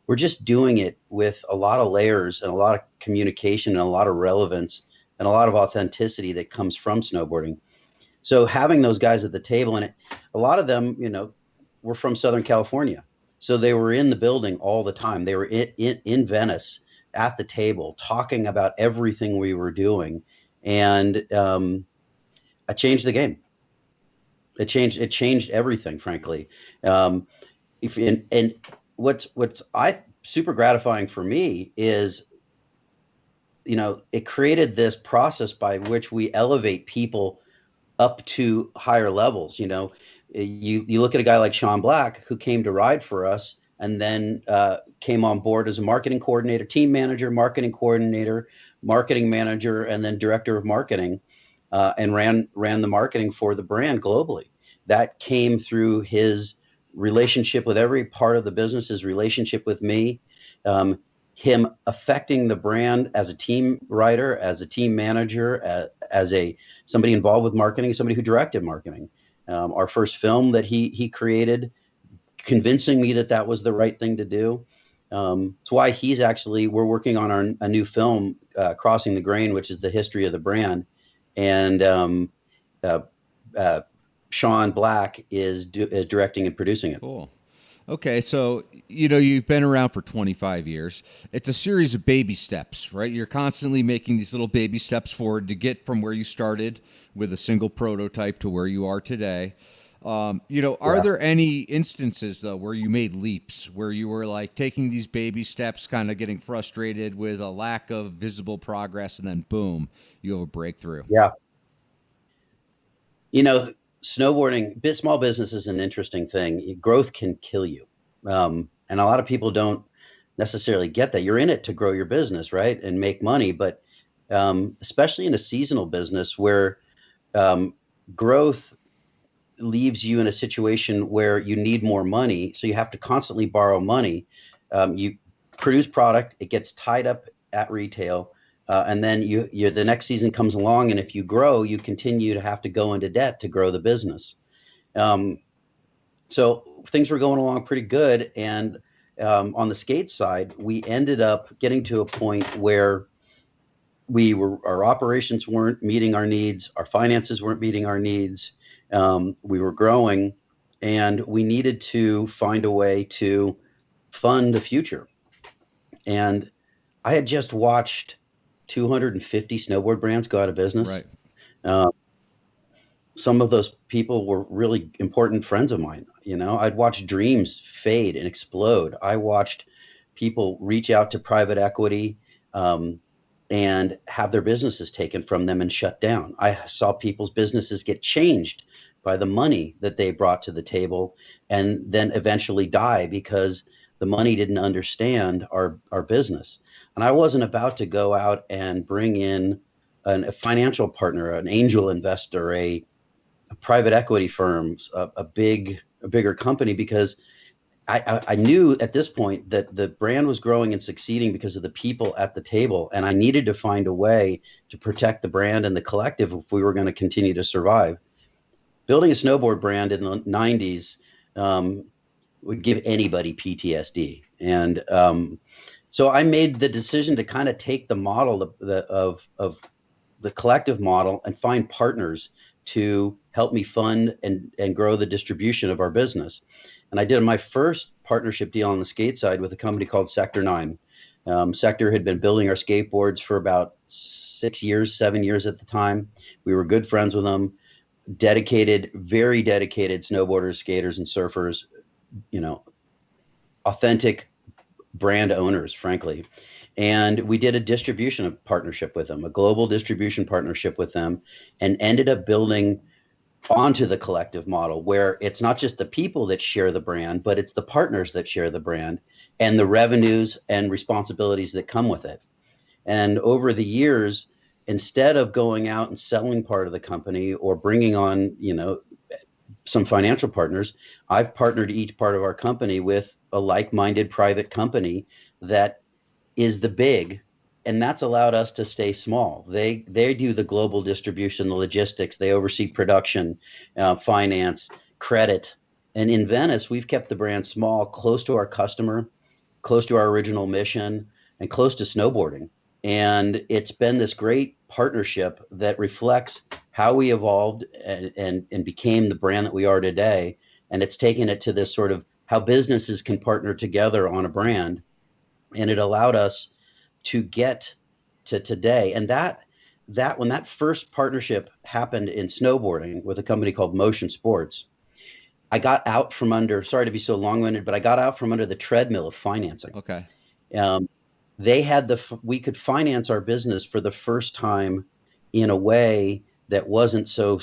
We're just doing it with a lot of layers and a lot of communication and a lot of relevance and a lot of authenticity that comes from snowboarding. So having those guys at the table, and a lot of them, were from Southern California. So they were in the building all the time. They were in Venice at the table talking about everything we were doing. And I changed the game. It changed everything, frankly. And what's super gratifying for me is, it created this process by which we elevate people up to higher levels. You look at a guy like Sean Black, who came to ride for us and then came on board as a marketing coordinator, team manager, marketing coordinator, marketing manager, and then director of marketing, and ran the marketing for the brand globally. That came through his relationship with every part of the business, his relationship with me, him affecting the brand as a team writer, as a team manager, as somebody involved with marketing, somebody who directed marketing. Our first film that he created, convincing me that was the right thing to do. It's why we're working on a new film, Crossing the Grain, which is the history of the brand. And Sean Black is directing and producing it. Cool. Okay, so you've been around for 25 years. It's a series of baby steps, right? You're constantly making these little baby steps forward to get from where you started with a single prototype to where you are today. Are there any instances though where you made leaps, where you were like taking these baby steps, kind of getting frustrated with a lack of visible progress, and then boom, you have a breakthrough? Yeah. Snowboarding, small business is an interesting thing. Growth can kill you. And a lot of people don't necessarily get that. You're in it to grow your business, right? And make money. But especially in a seasonal business where growth leaves you in a situation where you need more money. So you have to constantly borrow money. You produce product, it gets tied up at retail. And then the next season comes along, and if you grow, you continue to have to go into debt to grow the business. So things were going along pretty good. And on the skate side, we ended up getting to a point where our operations weren't meeting our needs, our finances weren't meeting our needs. We were growing, and we needed to find a way to fund the future. And I had just watched 250 snowboard brands go out of business. Right. Some of those people were really important friends of mine. I'd watched dreams fade and explode. I watched people reach out to private equity and have their businesses taken from them and shut down. I saw people's businesses get changed by the money that they brought to the table, and then eventually die because the money didn't understand our business. And I wasn't about to go out and bring in a financial partner, an angel investor, a private equity firm, a bigger company, because I knew at this point that the brand was growing and succeeding because of the people at the table. And I needed to find a way to protect the brand and the collective if we were going to continue to survive. Building a snowboard brand in the 90s would give anybody PTSD. And so I made the decision to kind of take the model of the collective model and find partners to help me fund and grow the distribution of our business. And I did my first partnership deal on the skate side with a company called Sector 9. Sector had been building our skateboards for about 7 years at the time. We were good friends with them, very dedicated snowboarders, skaters, and surfers, authentic brand owners, frankly. And we did a distribution partnership with them, a global distribution partnership with them, and ended up building onto the collective model where it's not just the people that share the brand, but it's the partners that share the brand and the revenues and responsibilities that come with it. And over the years, instead of going out and selling part of the company or bringing on, some financial partners, I've partnered each part of our company with a like-minded private company that is the big and that's allowed us to stay small. They do the global distribution, the logistics. They oversee production, finance, credit. And in Venice, we've kept the brand small, close to our customer, close to our original mission, and close to snowboarding. And it's been this great partnership that reflects how we evolved and became the brand that we are today. And it's taken it to this sort of how businesses can partner together on a brand. And it allowed us to get to today. And that when that first partnership happened in snowboarding with a company called Motion Sports, I got out from under, sorry to be so long-winded, but I got out from under the treadmill of financing. Okay. They had we could finance our business for the first time in a way that wasn't so,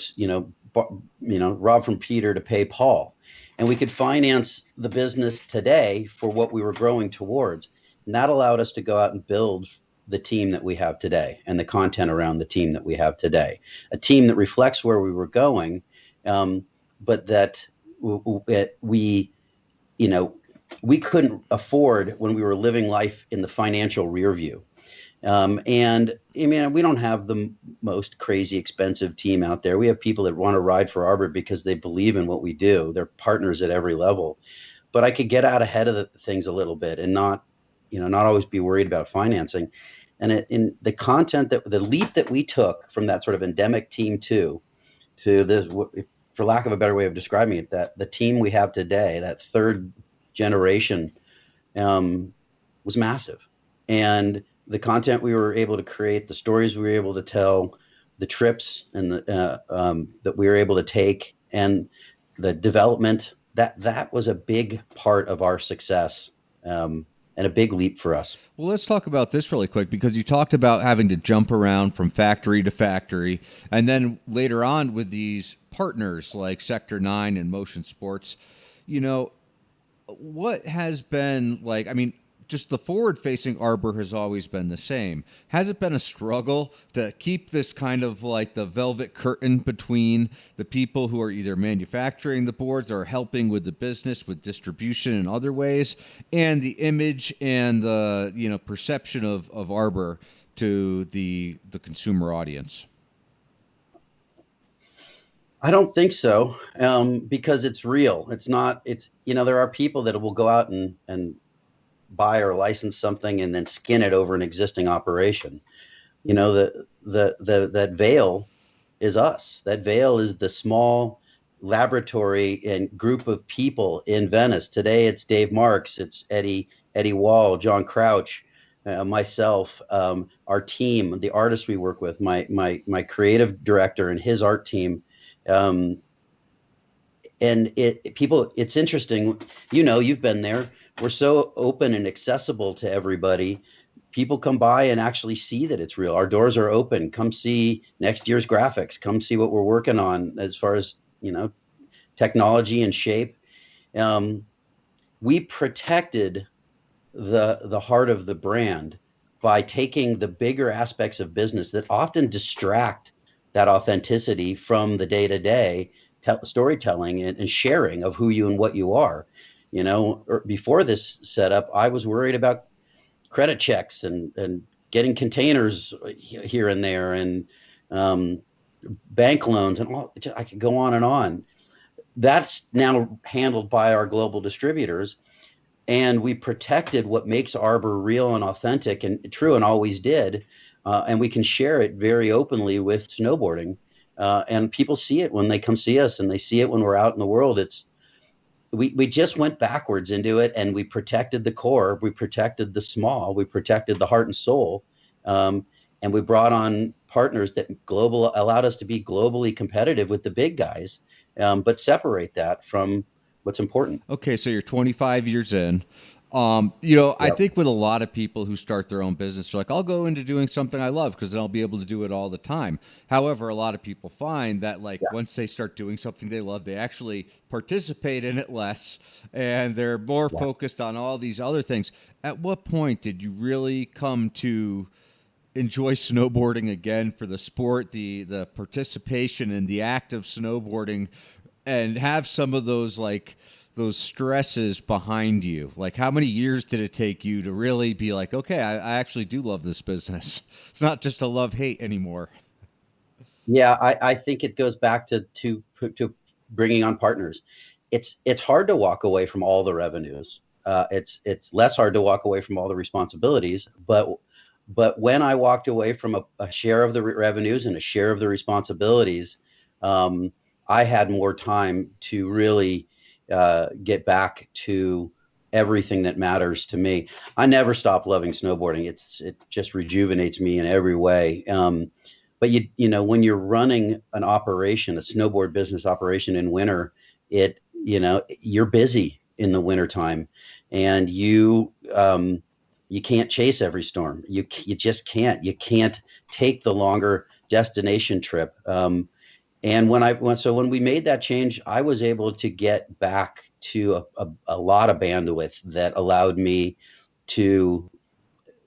rob from Peter to pay Paul. And we could finance the business today for what we were growing towards. And that allowed us to go out and build the team that we have today and the content around the team that we have today. A team that reflects where we were going, but that we couldn't afford when we were living life in the financial rear view. And I mean, we don't have the most crazy expensive team out there. We have people that want to ride for Arbor because they believe in what we do. They're partners at every level. But I could get out ahead of things a little bit and not always be worried about financing. And in the content the leap that we took from that sort of endemic team to this, for lack of a better way of describing it, that the team we have today, that third generation, was massive. And the content we were able to create, the stories we were able to tell, the trips and that we were able to take, and the development, that was a big part of our success, and a big leap for us. Well, let's talk about this really quick, because you talked about having to jump around from factory to factory, and then later on with these partners like Sector 9 and Motion Sports, what has been like, I mean, just the forward-facing Arbor has always been the same. Has it been a struggle to keep this kind of like the velvet curtain between the people who are either manufacturing the boards or helping with the business, with distribution in other ways, and the image and the perception of Arbor to the consumer audience? I don't think so, because it's real. There are people that will go out and buy or license something and then skin it over an existing operation. That veil is us. That veil is the small laboratory and group of people in Venice. Today it's Dave Marks, it's Eddie Wall, John Crouch, myself, our team, the artists we work with, my creative director and his art team. And it's interesting, you've been there. We're so open and accessible to everybody. People come by and actually see that it's real. Our doors are open. Come see next year's graphics. Come see what we're working on as far as, technology and shape. We protected the heart of the brand by taking the bigger aspects of business that often distract that authenticity from the day-to-day storytelling and sharing of who you and what you are. Before this setup, I was worried about credit checks and getting containers here and there, and bank loans, and all. I could go on and on. That's now handled by our global distributors, and we protected what makes Arbor real and authentic and true, and always did. And we can share it very openly with snowboarding, and people see it when they come see us, and they see it when we're out in the world. We just went backwards into it, and we protected the core, we protected the small, we protected the heart and soul, and we brought on partners that allowed us to be globally competitive with the big guys, but separate that from what's important. Okay, so you're 25 years in. I think with a lot of people who start their own business, they're like, I'll go into doing something I love because then I'll be able to do it all the time. However, a lot of people find that once they start doing something they love, they actually participate in it less, and they're more focused on all these other things. At what point did you really come to enjoy snowboarding again for the sport, the participation in the act of snowboarding, and have some of those those stresses behind you? Like, how many years did it take you to really be like, okay, I actually do love this business? It's not just a love-hate anymore. Yeah, I think it goes back to bringing on partners. It's hard to walk away from all the revenues. It's less hard to walk away from all the responsibilities. But when I walked away from a share of the revenues and a share of the responsibilities, I had more time to really get back to everything that matters to me. I never stop loving snowboarding. It just rejuvenates me in every way. But you know, when you're running an operation, a snowboard business operation in winter, you're busy in the wintertime, and you can't chase every storm. You just can't. You can't take the longer destination trip. And when we made that change, I was able to get back to a lot of bandwidth that allowed me to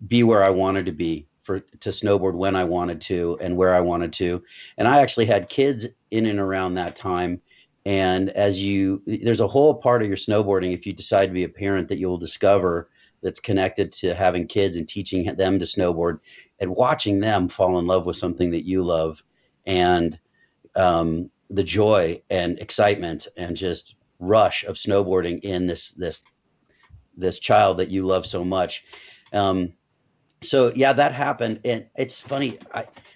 be where I wanted to be, to snowboard when I wanted to and where I wanted to. And I actually had kids in and around that time. And there's a whole part of your snowboarding, if you decide to be a parent, that you'll discover that's connected to having kids and teaching them to snowboard and watching them fall in love with something that you love. And the joy and excitement and just rush of snowboarding in this child that you love so much. So yeah, that happened. And it's funny,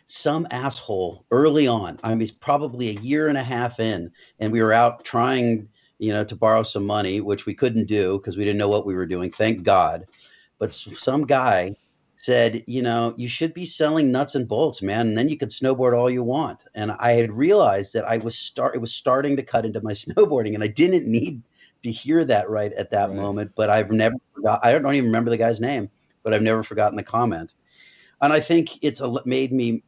some asshole early on, I mean, it's probably a year and a half in, and we were out trying, to borrow some money, which we couldn't do because we didn't know what we were doing. Thank God. But some guy said, you should be selling nuts and bolts, man, and then you could snowboard all you want. And I had realized that it was starting to cut into my snowboarding, and I didn't need to hear that right at that moment. But I've never forgot. I don't even remember the guy's name, but I've never forgotten the comment. And I think it's made me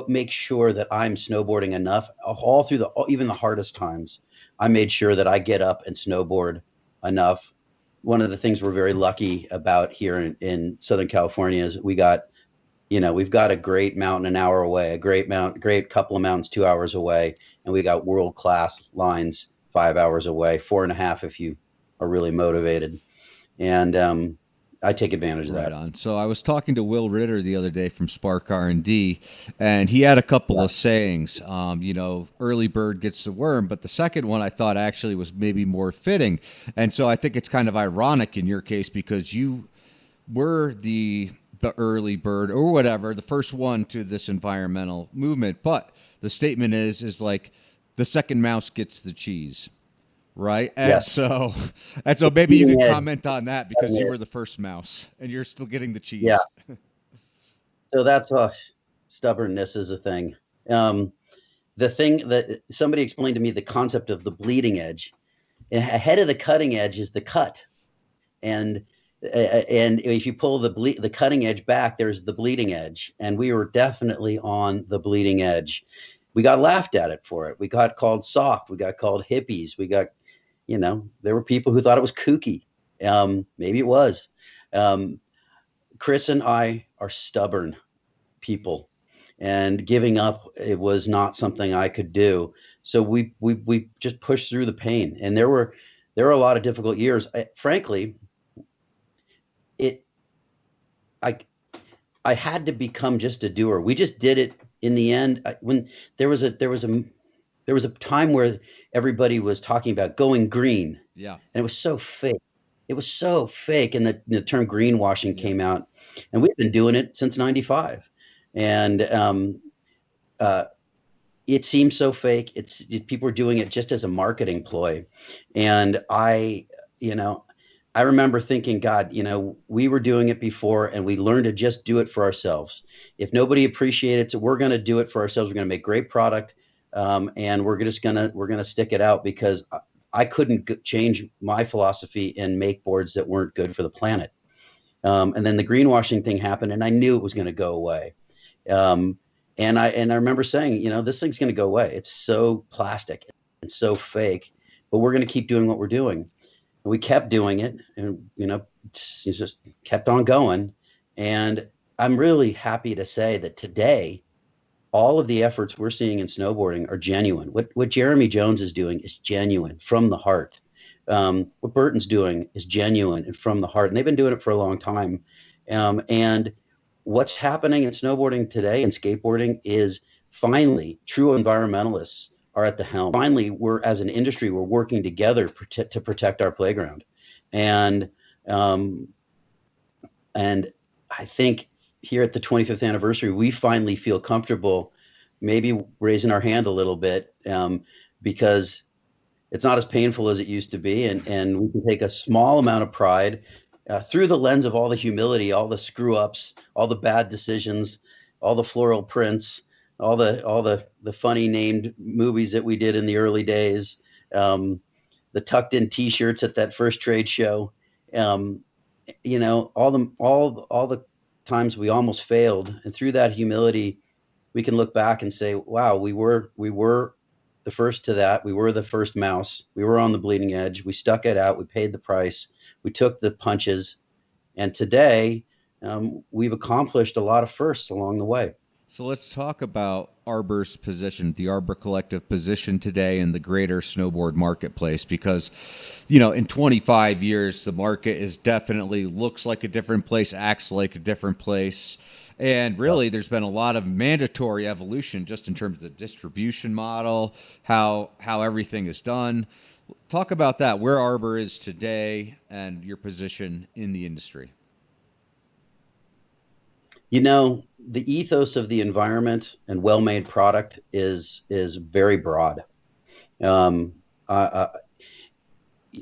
make sure that I'm snowboarding enough all through even the hardest times. I made sure that I get up and snowboard enough. One of the things we're very lucky about here in Southern California is we've got a great mountain an hour away, a great couple of mountains 2 hours away, and we got world-class lines 5 hours away, 4.5 if you are really motivated. And I take advantage of that. Right on. So I was talking to Will Ritter the other day from Spark R&D, and he had a couple of sayings. Early bird gets the worm, but the second one I thought actually was maybe more fitting. And so I think it's kind of ironic in your case because you were the early bird or whatever, the first one to this environmental movement. But the statement is like the second mouse gets the cheese. Right. And yes. So maybe you can comment on that because you were the first mouse and you're still getting the cheese. Yeah. So that's stubbornness is a thing. The thing that somebody explained to me, the concept of the bleeding edge, and ahead of the cutting edge is the cut. And if you pull the cutting edge back, there's the bleeding edge. And we were definitely on the bleeding edge. We got laughed at it for it. We got called soft. We got called hippies. We got, there were people who thought it was kooky. Maybe it was. Chris and I are stubborn people, and giving up, it was not something I could do. So we just pushed through the pain. And there were a lot of difficult years. Frankly, I had to become just a doer. We just did it. In the end, when there was a time where everybody was talking about going green, and it was so fake. It was so fake, and the term greenwashing came out, and we've been doing it since '95, and it seems so fake. People are doing it just as a marketing ploy, and I remember thinking, God, we were doing it before, and we learned to just do it for ourselves. If nobody appreciates it, we're going to do it for ourselves. We're going to make great product, and we're going to stick it out, because I couldn't change my philosophy and make boards that weren't good for the planet. And then the greenwashing thing happened, and I knew it was going to go away. And I remember saying, this thing's going to go away. It's so plastic and so fake, but we're going to keep doing what we're doing. We kept doing it, and it just kept on going. And I'm really happy to say that today, all of the efforts we're seeing in snowboarding are genuine. What Jeremy Jones is doing is genuine from the heart. What Burton's doing is genuine and from the heart, and they've been doing it for a long time. And what's happening in snowboarding today and skateboarding is finally true environmentalists are at the helm. Finally, as an industry, we're working together to protect our playground. And I think here at the 25th anniversary, we finally feel comfortable maybe raising our hand a little bit, because it's not as painful as it used to be. And we can take a small amount of pride through the lens of all the humility, all the screw ups, all the bad decisions, all the floral prints, all the funny named movies that we did in the early days, the tucked in T-shirts at that first trade show, you know, all the times we almost failed, and through that humility, we can look back and say, wow, we were the first to that. We were the first mouse. We were on the bleeding edge. We stuck it out. We paid the price. We took the punches. And today, we've accomplished a lot of firsts along the way. So let's talk about Arbor's position, the Arbor Collective position today in the greater snowboard marketplace, because, you know, in 25 years, the market is definitely looks like a different place, acts like a different place. And really, there's been a lot of mandatory evolution just in terms of the distribution model, how everything is done. Talk about that, where Arbor is today and your position in the industry. You know, the ethos of the environment and well-made product is very broad. A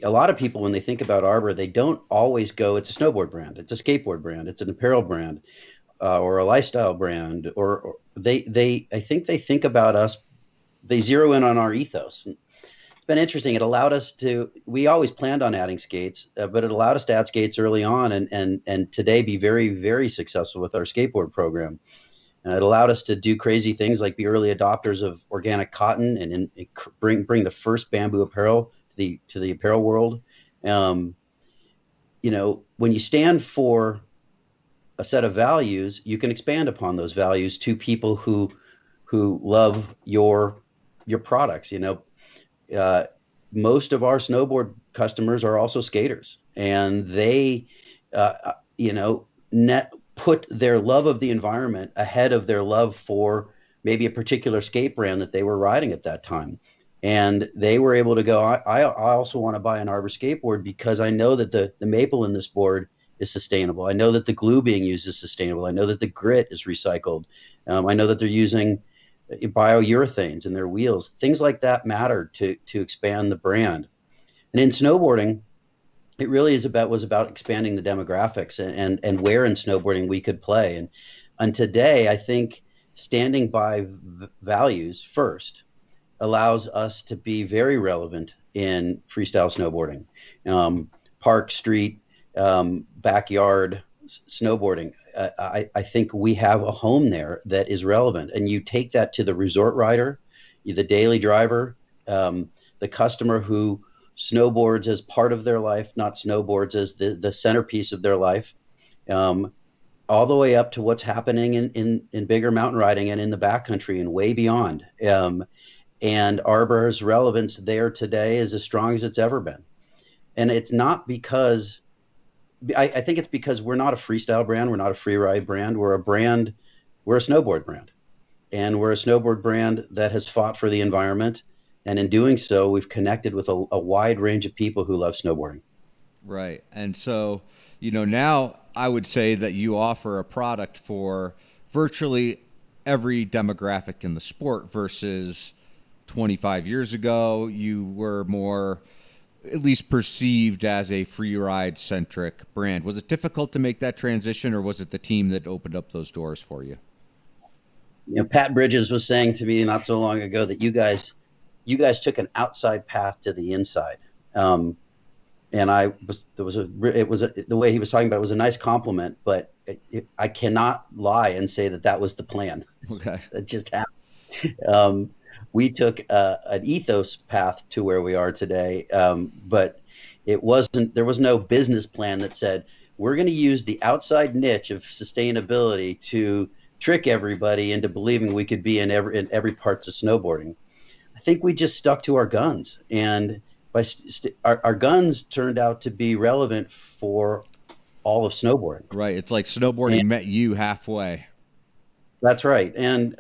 lot of people, when they think about Arbor, they don't always go, it's a snowboard brand, it's a skateboard brand, it's an apparel brand, or a lifestyle brand, or I think about us, they zero in on our ethos. It's been interesting. It allowed us we always planned on adding skates, but it allowed us to add skates early on and today be very, very successful with our skateboard program. It allowed us to do crazy things like be early adopters of organic cotton and bring the first bamboo apparel to the apparel world. You know, when you stand for a set of values, you can expand upon those values to people who love your products. You know, most of our snowboard customers are also skaters, and they, you know, put their love of the environment ahead of their love for maybe a particular skate brand that they were riding at that time. And they were able to go, I also want to buy an Arbor skateboard because I know that the maple in this board is sustainable. I know that the glue being used is sustainable. I know that the grit is recycled. I know that they're using biourethanes in their wheels. Things like that matter to expand the brand. And in snowboarding, it really was about expanding the demographics and where in snowboarding we could play. And today, I think standing by values first allows us to be very relevant in freestyle snowboarding, park, street, backyard snowboarding. I think we have a home there that is relevant, and you take that to the resort rider, the daily driver, the customer who snowboards as part of their life, not snowboards as the centerpiece of their life, all the way up to what's happening in bigger mountain riding and in the backcountry and way beyond. And Arbor's relevance there today is as strong as it's ever been. And it's not because I think it's because we're not a freestyle brand. We're not a free ride brand. We're a snowboard brand. And we're a snowboard brand that has fought for the environment. And in doing so, we've connected with a wide range of people who love snowboarding. Right. And so, you know, now I would say that you offer a product for virtually every demographic in the sport versus 25 years ago, you were more at least perceived as a free ride centric brand. Was it difficult to make that transition, or was it the team that opened up those doors for you? You know, Pat Bridges was saying to me not so long ago that you guys took an outside path to the inside. And the way he was talking about it was a nice compliment, but I cannot lie and say that was the plan. Okay. It just happened. We took an ethos path to where we are today, but there was no business plan that said, we're going to use the outside niche of sustainability to trick everybody into believing we could be in every parts of snowboarding. I think we just stuck to our guns, and our guns turned out to be relevant for all of snowboarding. Right. It's like snowboarding met you halfway. That's right. And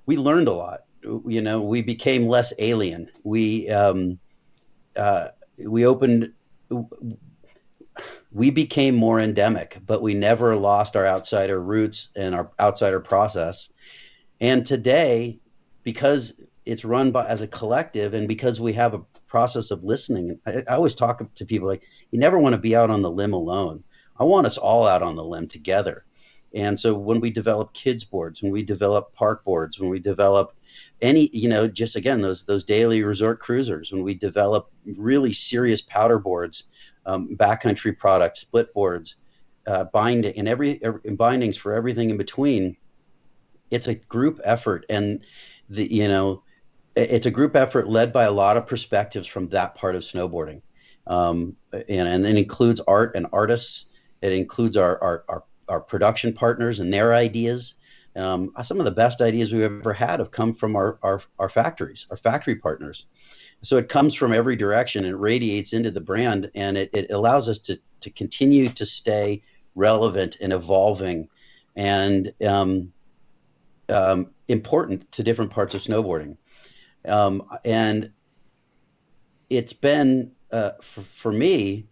we learned a lot. We became less alien. We became more endemic, but we never lost our outsider roots and our outsider process. And today, because it's run as a collective, and because we have a process of listening, I always talk to people like, you never want to be out on the limb alone. I want us all out on the limb together. And so when we develop kids boards, when we develop park boards, when we develop any, just again, those daily resort cruisers, when we develop really serious powder boards, backcountry products, split boards, binding, and bindings for everything in between, it's a group effort. And it's a group effort led by a lot of perspectives from that part of snowboarding. And it includes art and artists. It includes our production partners and their ideas. Some of the best ideas we've ever had have come from our factories, our factory partners. So it comes from every direction and it radiates into the brand, and it allows us to continue to stay relevant and evolving and important to different parts of snowboarding. And it's been, for me,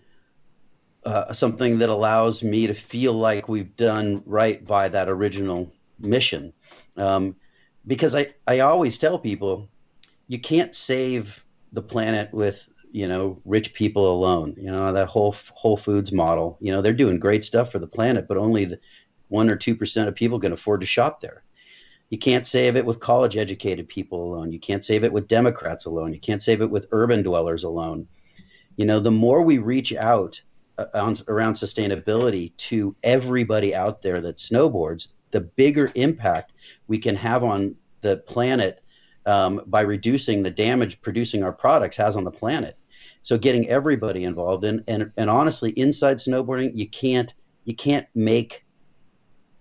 something that allows me to feel like we've done right by that original mission. Because I always tell people, you can't save the planet with, rich people alone. That Whole Foods model, they're doing great stuff for the planet, but only the 1 or 2% of people can afford to shop there. You can't save it with college educated people alone. You can't save it with Democrats alone. You can't save it with urban dwellers alone. The more we reach out around sustainability to everybody out there that snowboards, the bigger impact we can have on the planet by reducing the damage producing our products has on the planet. So getting everybody involved and honestly, inside snowboarding, you can't make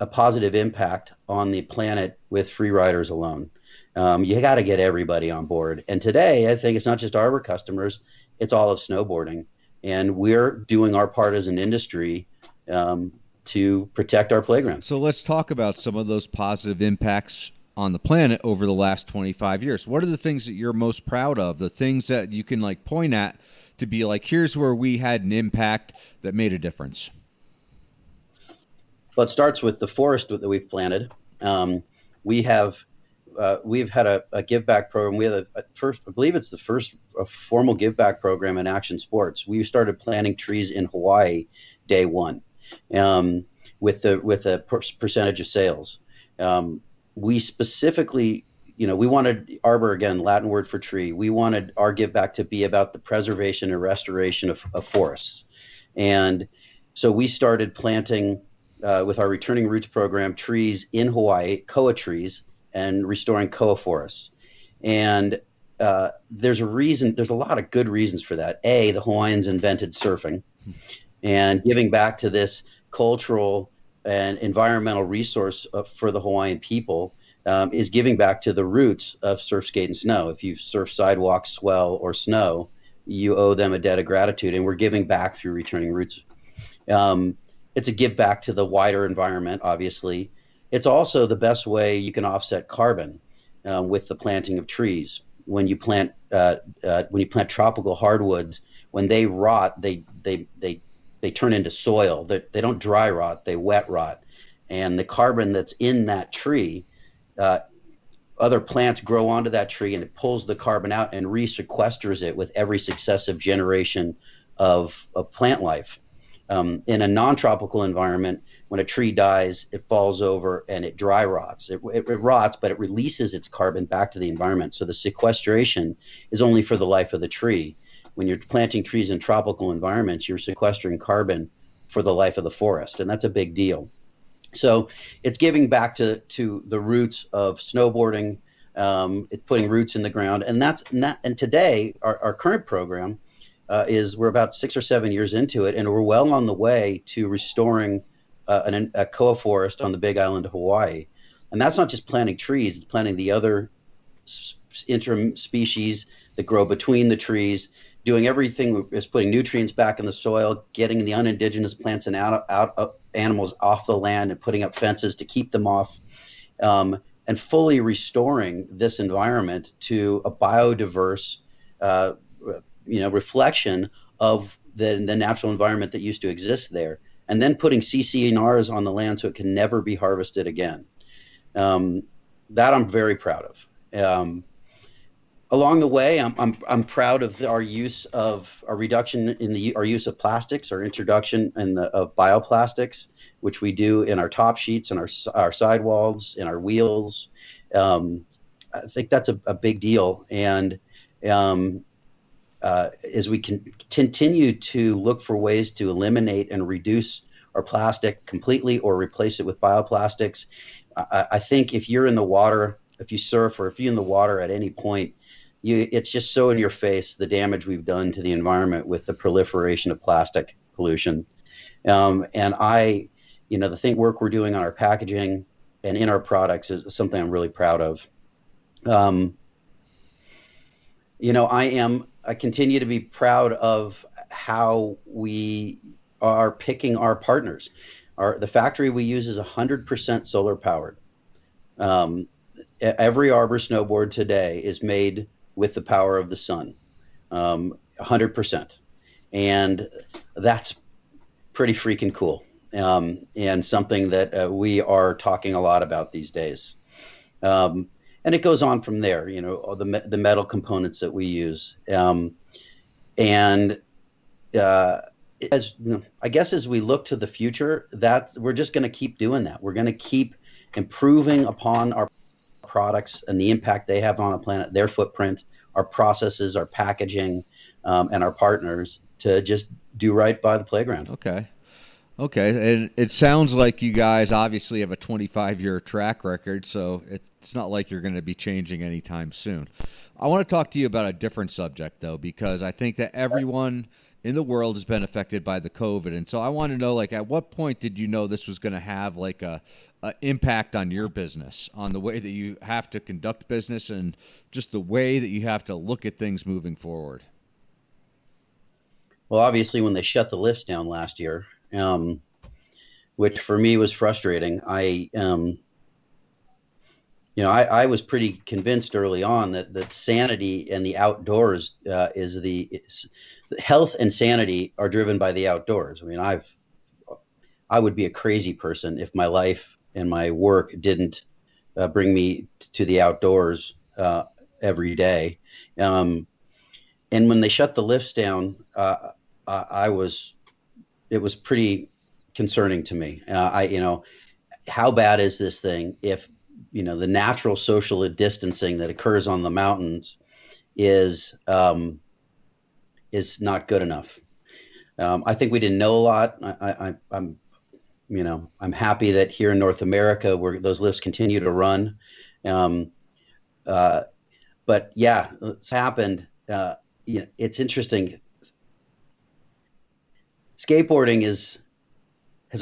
a positive impact on the planet with free riders alone. You got to get everybody on board. And today, I think it's not just Arbor customers, it's all of snowboarding. And we're doing our part as an industry to protect our playground. So let's talk about some of those positive impacts on the planet over the last 25 years. What are the things that you're most proud of? The things that you can point at to be like, here's where we had an impact that made a difference. Well, it starts with the forest that we've planted. We've had a give back program. We had I believe it's the first formal give back program in action sports. We started planting trees in Hawaii day one, with a percentage of sales. We specifically, we wanted Arbor, again, Latin word for tree. We wanted our give back to be about the preservation and restoration of forests. And so we started planting with our Returning Roots program, trees in Hawaii, koa trees, and restoring koa forests. And there's a lot of good reasons for that. The Hawaiians invented surfing, and giving back to this cultural and environmental resource for the Hawaiian people is giving back to the roots of surf, skate, and snow. If you surf sidewalks, swell, or snow, you owe them a debt of gratitude, and we're giving back through Returning Roots. It's a give back to the wider environment, obviously. It's also the best way you can offset carbon with the planting of trees. When you plant tropical hardwoods, when they rot, they turn into soil. They don't dry rot, they wet rot. And the carbon that's in that tree, other plants grow onto that tree, and it pulls the carbon out and resequesters it with every successive generation of plant life. In a non-tropical environment, when a tree dies, it falls over and it dry rots. It rots, but it releases its carbon back to the environment. So the sequestration is only for the life of the tree. When you're planting trees in tropical environments, you're sequestering carbon for the life of the forest, and that's a big deal. So it's giving back to the roots of snowboarding. It's putting roots in the ground, and today our current program we're about 6 or 7 years into it, and we're well on the way to restoring a koa forest on the Big Island of Hawaii. And that's not just planting trees; it's planting the other interim species that grow between the trees, doing everything is putting nutrients back in the soil, getting the unindigenous plants and animals off the land and putting up fences to keep them off, and fully restoring this environment to a biodiverse, reflection of the natural environment that used to exist there, and then putting CCNRs on the land so it can never be harvested again. That I'm very proud of. Along the way, I'm proud of our use of our reduction in our use of plastics, our introduction of bioplastics, which we do in our top sheets and our sidewalls and our wheels. I think that's a big deal. And as we can continue to look for ways to eliminate and reduce our plastic completely or replace it with bioplastics, I think if you're in the water, if you surf or if you're in the water at any point, it's just so in your face the damage we've done to the environment with the proliferation of plastic pollution. And the work we're doing on our packaging and in our products is something I'm really proud of. I continue to be proud of how we are picking our partners. The factory we use is 100% solar powered. Every Arbor snowboard today is made with the power of the sun, 100%. And that's pretty freaking cool. And something that we are talking a lot about these days. And it goes on from there, the metal components that we use. I guess as we look to the future, that we're just going to keep doing that. We're going to keep improving upon our products and the impact they have on the planet, their footprint, our processes, our packaging, and our partners to just do right by the playground. Okay. And it sounds like you guys obviously have a 25-year track record, so it's not like you're going to be changing anytime soon. I want to talk to you about a different subject, though, because I think that everyone in the world has been affected by the COVID. And so I want to know, at what point did you know this was going to have, a impact on your business, on the way that you have to conduct business and just the way that you have to look at things moving forward? Well, obviously, when they shut the lifts down last year, which for me was frustrating, I was pretty convinced early on that sanity and the outdoors health and sanity are driven by the outdoors. I mean, I would be a crazy person if my life and my work didn't bring me to the outdoors every day. And when they shut the lifts down, it was pretty concerning to me. How bad is this thing if, the natural social distancing that occurs on the mountains is not good enough. I think we didn't know a lot. I'm happy that here in North America, where those lifts continue to run. But yeah, it's happened. It's interesting. Skateboarding has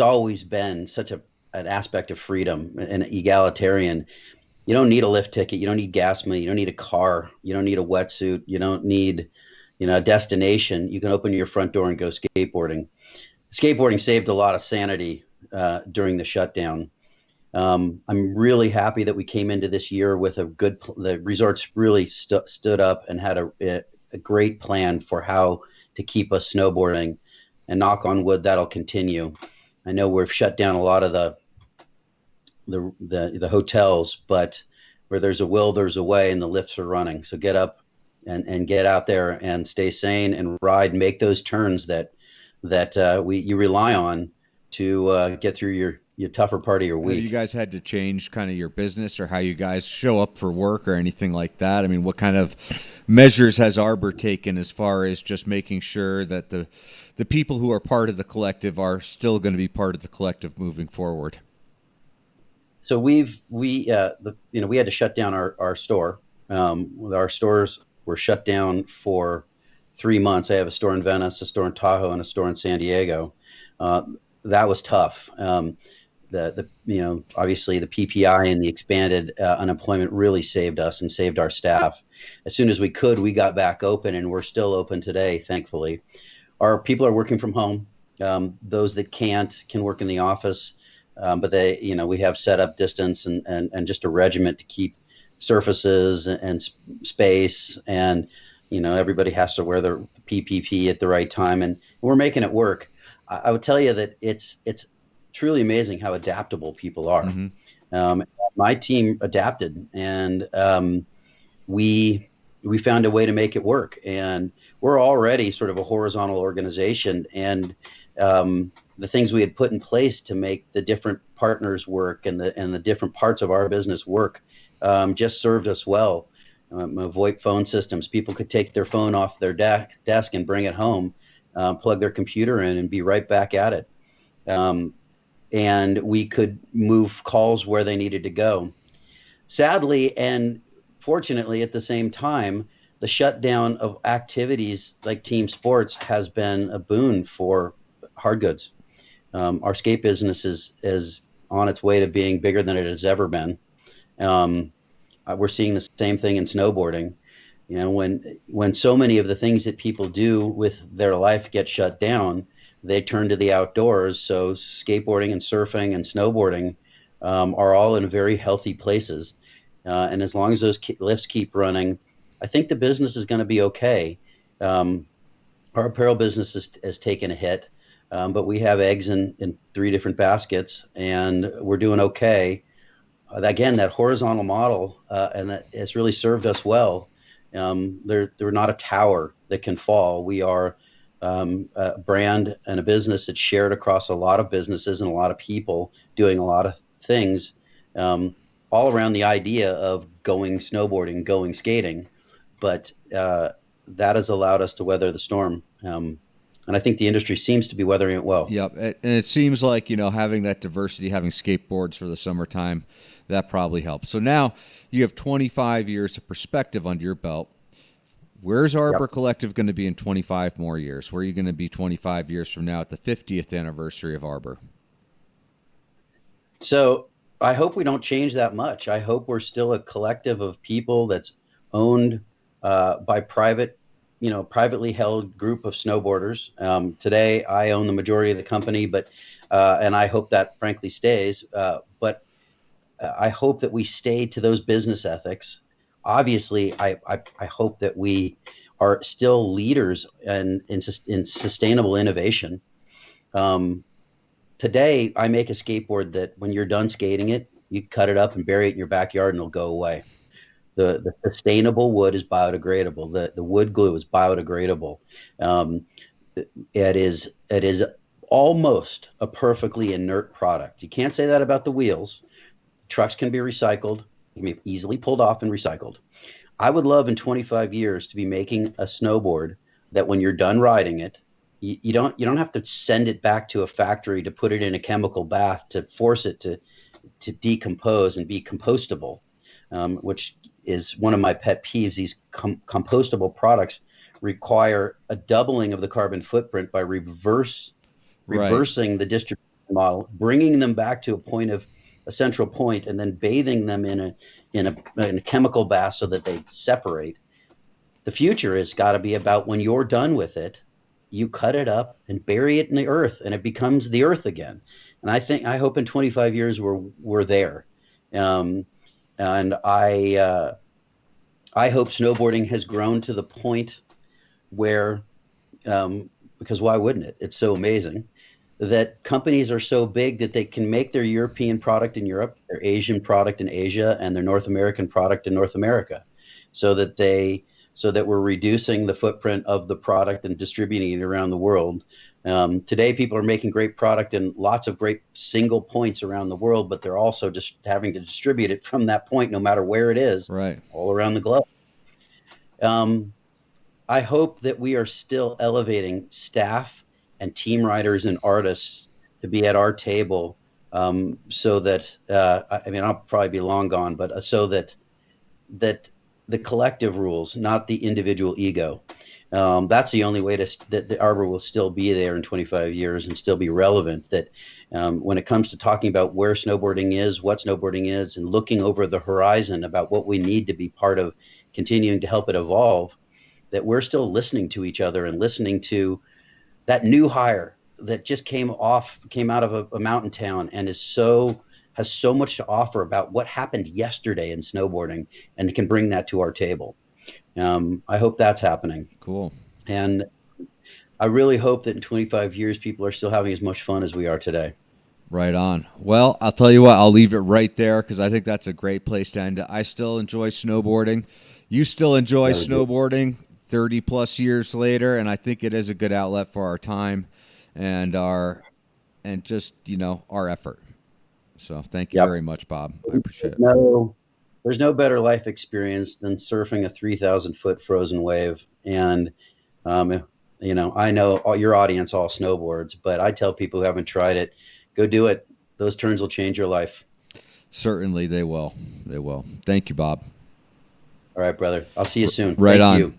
always been such an aspect of freedom and egalitarian. You don't need a lift ticket. You don't need gas money. You don't need a car. You don't need a wetsuit. You don't need, a destination. You can open your front door and go skateboarding. Skateboarding saved a lot of sanity during the shutdown. I'm really happy that we came into this year with the resorts really stood up and had a great plan for how to keep us snowboarding, and knock on wood, that'll continue. I know we've shut down a lot of the hotels, but where there's a will, there's a way, and the lifts are running. So get up and get out there and stay sane and ride, make those turns that you rely on to get through your tougher part of your week. Have you guys had to change kind of your business or how you guys show up for work or anything like that? I mean, what kind of measures has Arbor taken as far as just making sure that the people who are part of the collective are still going to be part of the collective moving forward? So we had to shut down our store. Our stores were shut down for 3 months. I have a store in Venice, a store in Tahoe, and a store in San Diego. That was tough. obviously the PPI and the expanded unemployment really saved us and saved our staff. As soon as we could, we got back open, and we're still open today, thankfully. Our people are working from home. Those that can't can work in the office, but we have set up distance and just a regiment to keep surfaces and space, and everybody has to wear their PPP at the right time, and we're making it work. I would tell you that it's truly amazing how adaptable people are. Mm-hmm. My team adapted, and we found a way to make it work, and we're already sort of a horizontal organization, and the things we had put in place to make the different partners work and the different parts of our business work just served us well. VoIP phone systems, people could take their phone off their desk and bring it home, plug their computer in, and be right back at it. And we could move calls where they needed to go. Sadly, and fortunately at the same time, the shutdown of activities like team sports has been a boon for hard goods. Our skate business is on its way to being bigger than it has ever been. We're seeing the same thing in snowboarding. When so many of the things that people do with their life get shut down, they turn to the outdoors. So skateboarding and surfing and snowboarding are all in very healthy places. And as long as those lifts keep running, I think the business is going to be okay. Our apparel business has taken a hit, but we have eggs in 3 different baskets, and we're doing okay. Again, that horizontal model, and that has really served us well. We're not a tower that can fall. We are a brand and a business that's shared across a lot of businesses and a lot of people doing a lot of things, all around the idea of going snowboarding, going skating. But that has allowed us to weather the storm. And I think the industry seems to be weathering it well. Yep. And it seems like, having that diversity, having skateboards for the summertime, that probably helps. So now you have 25 years of perspective under your belt. Where's Arbor Collective going to be in 25 more years? Where are you going to be 25 years from now at the 50th anniversary of Arbor? So I hope we don't change that much. I hope we're still a collective of people that's owned by privately held group of snowboarders. Today, I own the majority of the company, but and I hope that frankly stays. But I hope that we stay to those business ethics. Obviously, I hope that we are still leaders in sustainable innovation. Today, I make a skateboard that when you're done skating it, you cut it up and bury it in your backyard and it'll go away. The sustainable wood is biodegradable. The wood glue is biodegradable. It is almost a perfectly inert product. You can't say that about the wheels. Trucks can be recycled, can be easily pulled off and recycled. I would love in 25 years to be making a snowboard that when you're done riding it, you don't have to send it back to a factory to put it in a chemical bath to force it to decompose and be compostable, which is one of my pet peeves. These compostable products require a doubling of the carbon footprint by reversing the distribution model, bringing them back to a central point, and then bathing them in a chemical bath so that they separate. The future has got to be about when you're done with it, you cut it up and bury it in the earth, and it becomes the earth again. And I hope in 25 years we're there. And I hope snowboarding has grown to the point where, because why wouldn't it? It's so amazing that companies are so big that they can make their European product in Europe, their Asian product in Asia, and their North American product in North America, so that we're reducing the footprint of the product and distributing it around the world. Today, people are making great product in lots of great single points around the world, but they're also just having to distribute it from that point, no matter where it is, all around the globe. I hope that we are still elevating staff and team riders and artists to be at our table, so that I'll probably be long gone, but so that the collective rules, not the individual ego. That's the only way that the Arbor will still be there in 25 years and still be relevant. That when it comes to talking about where snowboarding is, what snowboarding is, and looking over the horizon about what we need to be part of continuing to help it evolve, that we're still listening to each other and listening to that new hire that just came out of a mountain town and has so much to offer about what happened yesterday in snowboarding, and can bring that to our table. I hope that's happening. Cool. And I really hope that in 25 years, people are still having as much fun as we are today. Right on. Well, I'll tell you what, I'll leave it right there because I think that's a great place to end it. I still enjoy snowboarding. You still enjoy snowboarding 30 plus years later, and I think it is a good outlet for our time and our effort. So thank you very much, Bob. I appreciate it. There's no better life experience than surfing a 3,000-foot frozen wave. And, I know your audience all snowboards, but I tell people who haven't tried it, go do it. Those turns will change your life. Certainly they will. They will. Thank you, Bob. All right, brother. I'll see you soon. Right Thank on. you.